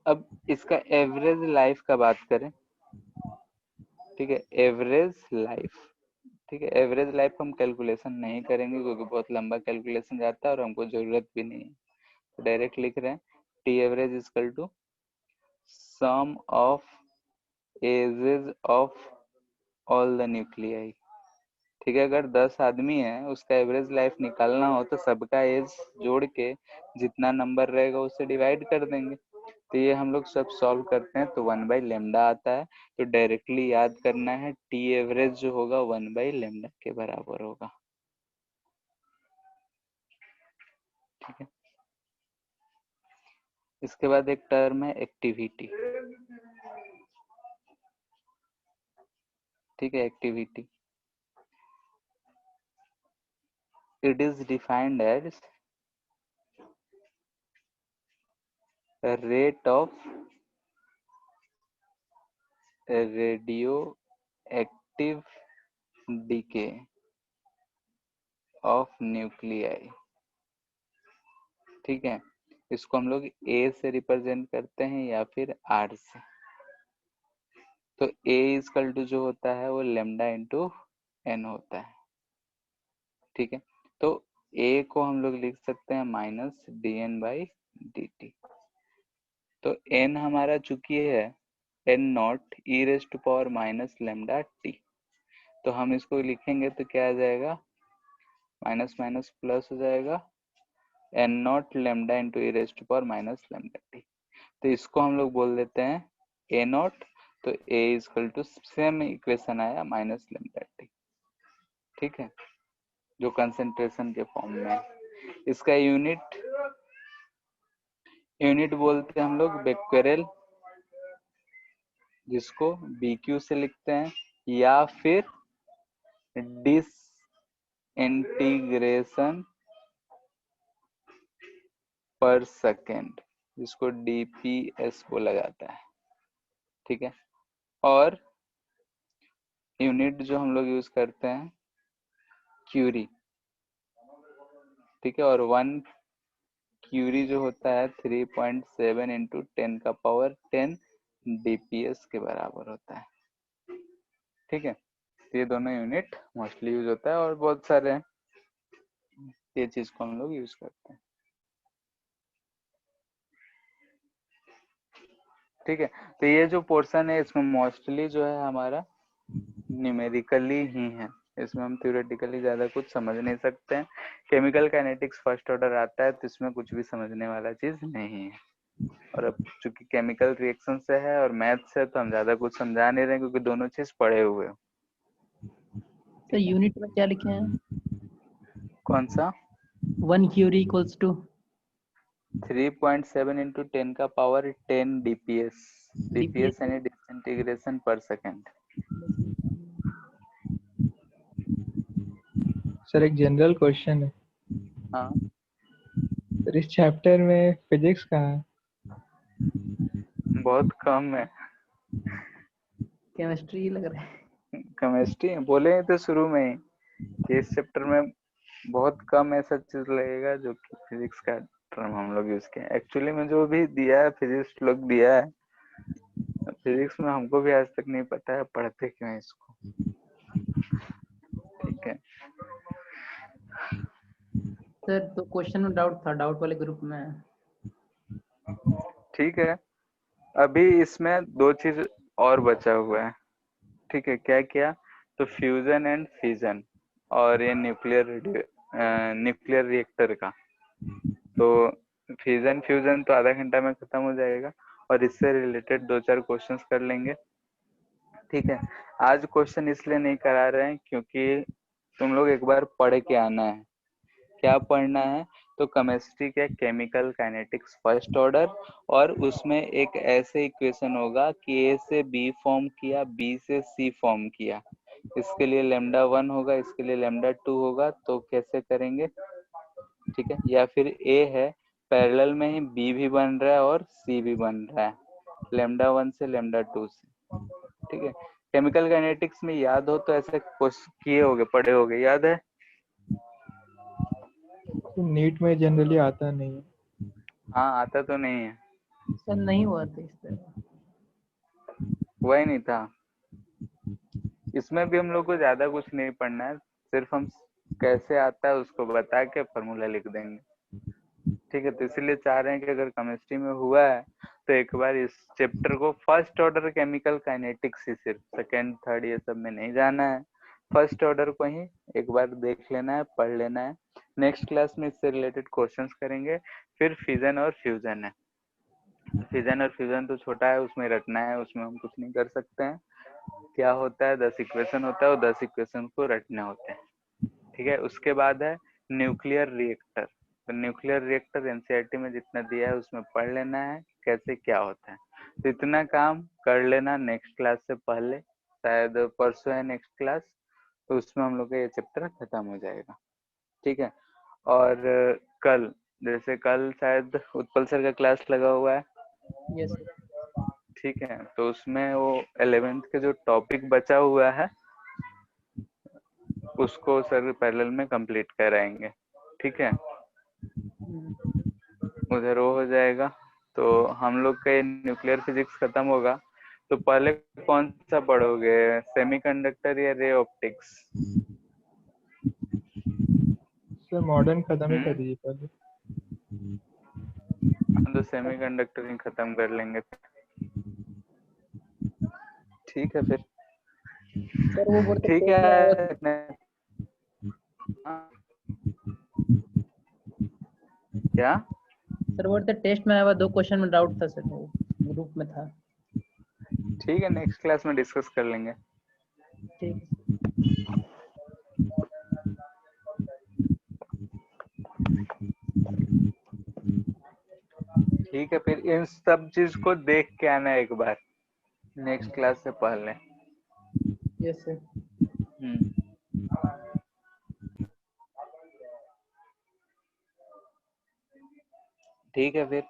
अब इसका एवरेज लाइफ का बात करें, ठीक है, एवरेज लाइफ, ठीक है, एवरेज लाइफ हम कैलकुलेशन नहीं करेंगे क्योंकि बहुत लंबा कैलकुलेशन जाता है और हमको जरूरत भी नहीं है, तो डायरेक्ट लिख रहे हैं T average equal to sum of ages of all the nuclei, ठीक है। अगर 10 आदमी है, उसका एवरेज लाइफ निकालना हो तो सबका एज जोड़ के जितना नंबर रहेगा उससे डिवाइड कर देंगे, तो ये हम लोग सब सॉल्व करते हैं तो 1/λ आता है, तो डायरेक्टली याद करना है टी एवरेज जो होगा 1/λ के बराबर होगा, ठीक है। इसके बाद एक टर्म है एक्टिविटी, ठीक है, activity it is defined as rate of radio active decay of nuclei, ठीक है। इसको हम लोग ए से रिप्रेजेंट करते हैं या फिर आर से, तो ए इक्वल टू जो होता है वो लेमडा इंटू एन होता है, ठीक है। तो ए को हम लोग लिख सकते हैं minus D N by D T, तो एन हमारा चूंकि है N naught E raise to power minus lambda T, तो हम इसको लिखेंगे तो क्या आ जाएगा, माइनस माइनस प्लस हो जाएगा, N naught lambda into E raise to power minus lambda T, तो इसको हम लोग बोल देते हैं ए नॉट, तो ए इक्वल टू सेम इक्वेशन आया माइनस लेमडा टी, ठीक है, जो कंसेंट्रेशन के फॉर्म में है। इसका यूनिट बोलते हैं हम लोग बेक्वेरेल, जिसको BQ से लिखते हैं, या फिर डिस इंटीग्रेशन पर सेकेंड, जिसको DPS बोला जाता है, ठीक है। और यूनिट जो हम लोग यूज करते हैं क्यूरी, ठीक है, और 1 क्यूरी जो होता है 3.7 इंटू 10 का पावर 10 DPS के बराबर होता है, ठीक है। तो ये दोनों यूनिट मोस्टली यूज होता है और बहुत सारे हैं, ये चीज को हम लोग यूज करते हैं, ठीक है। तो ये जो पोर्शन है इसमें मोस्टली जो है हमारा न्यूमेरिकली ही है, इसमें हम थ्योरेटिकली ज्यादा कुछ समझ नहीं सकते हैं। केमिकल काइनेटिक्स फर्स्ट ऑर्डर आता है तो इसमें कुछ भी समझने वाला चीज नहीं है, और अब चूंकि केमिकल रिएक्शन से है और मैथ से, तो हम ज्यादा कुछ समझा नहीं रहे क्योंकि दोनों चीज पढ़े हुए हो। तो यूनिट में क्या लिखे हैं? कौन सा? 1 क्यूरी इक्वल्स टू 3.7 इंटू 10 का पावर 10 DPS, DPS यानी डिसइंटीग्रेशन पर सेकेंड। सर एक जनरल क्वेश्चन है, हाँ, सर इस चैप्टर में फिजिक्स कहाँ है? बहुत कम है, केमिस्ट्री लग रहा है। केमिस्ट्री बोले तो शुरू में ही कि इस चैप्टर में बहुत कम ऐसा चीज लगेगा जो कि फिजिक्स का टर्म हम लोग यूज किए। एक्चुअली में जो भी दिया है फिजिक्स लोग दिया है, फिजिक्स में हमको भी आज तक नहीं पता है पढ़ते क्यों है इसको। ठीक है। सर तो क्वेश्चन में डाउट था, डाउट वाले ग्रुप में। ठीक है, अभी इसमें दो चीज और बचा हुआ है। ठीक है, क्या क्या? तो फ्यूजन एंड फिजन और ये न्यूक्लियर रिएक्टर का। तो फिजन फ्यूजन तो आधा घंटा में खत्म हो जाएगा और इससे रिलेटेड 2-4 क्वेश्चंस कर लेंगे। ठीक है, आज क्वेश्चन इसलिए नहीं करा रहे हैं क्योंकि तुम लोग एक बार पढ़ के आना है। क्या पढ़ना है? तो केमिस्ट्री के केमिकल काइनेटिक्स फर्स्ट ऑर्डर, और उसमें एक ऐसे इक्वेशन होगा कि ए से बी फॉर्म किया, बी से सी फॉर्म किया, इसके लिए लैम्डा 1 होगा, इसके लिए लैम्डा 2 होगा, तो कैसे करेंगे? ठीक है, या फिर ए है पैरेलल में ही बी भी बन रहा है और सी भी बन रहा है, लैम्डा 1 से लैम्डा 2 से। ठीक है, केमिकल काइनेटिक्स में याद हो तो ऐसे किए होगे, पढ़े होगे, याद है? तो नीट में जनरली आता नहीं है। हाँ, आता तो नहीं है, सर नहीं हुआ था इस तरह। हुआ ही नहीं था। इसमें भी हम लोग को ज्यादा कुछ नहीं पढ़ना है, सिर्फ हम कैसे आता है उसको बता के फॉर्मूला लिख देंगे। ठीक है, तो इसीलिए चाह रहे हैं कि अगर केमिस्ट्री में हुआ है तो एक बार इस चैप्टर को फर्स्ट ऑर्डर केमिकल काइनेटिक्स ही, सिर्फ सेकेंड थर्ड ये सब में नहीं जाना है, फर्स्ट ऑर्डर को ही एक बार देख लेना है, पढ़ लेना है। नेक्स्ट क्लास में इससे रिलेटेड क्वेश्चंस करेंगे। फिर फिजन और फ्यूजन है। फिजन और फ्यूजन तो छोटा है, उसमें रटना है, उसमें हम कुछ नहीं कर सकते हैं। क्या होता है, 10 इक्वेशन होता है और 10 इक्वेशन को रटने होते हैं। ठीक है, उसके बाद है न्यूक्लियर रिएक्टर। तो न्यूक्लियर रिएक्टर एनसीईआरटी में जितना दिया है उसमें पढ़ लेना है कैसे क्या होता है। तो इतना काम कर लेना नेक्स्ट क्लास से पहले, शायद परसों है नेक्स्ट क्लास, तो उसमें हम लोग का ये चैप्टर खत्म हो जाएगा। ठीक है, और कल, जैसे कल शायद उत्पल सर का क्लास लगा हुआ है। यस। ठीक है, तो उसमें वो 11th के जो टॉपिक बचा हुआ है उसको सर पैरेलल में कंप्लीट कराएंगे। ठीक है, उधर वो हो जाएगा। तो हम लोग का ये न्यूक्लियर फिजिक्स खत्म होगा तो पहले कौन सा पढ़ोगे, सेमीकंडक्टर या रे ऑप्टिक्स? सर मॉडर्न खत्म ही कर दीजिए पहले। तो सेमीकंडक्टर ही खत्म कर लेंगे। ठीक है फिर। सर वो बोलते ठीक है। क्या? सर बोलते टेस्ट में आया हुआ 2 क्वेश्चन में डाउट था सर, वो ग्रुप में था। ठीक है, नेक्स्ट क्लास में डिस्कस कर लेंगे। ठीक। ठीक है, फिर इन सब चीज को देख के आना एक बार नेक्स्ट क्लास से पहले। Yes sir. ठीक है फिर।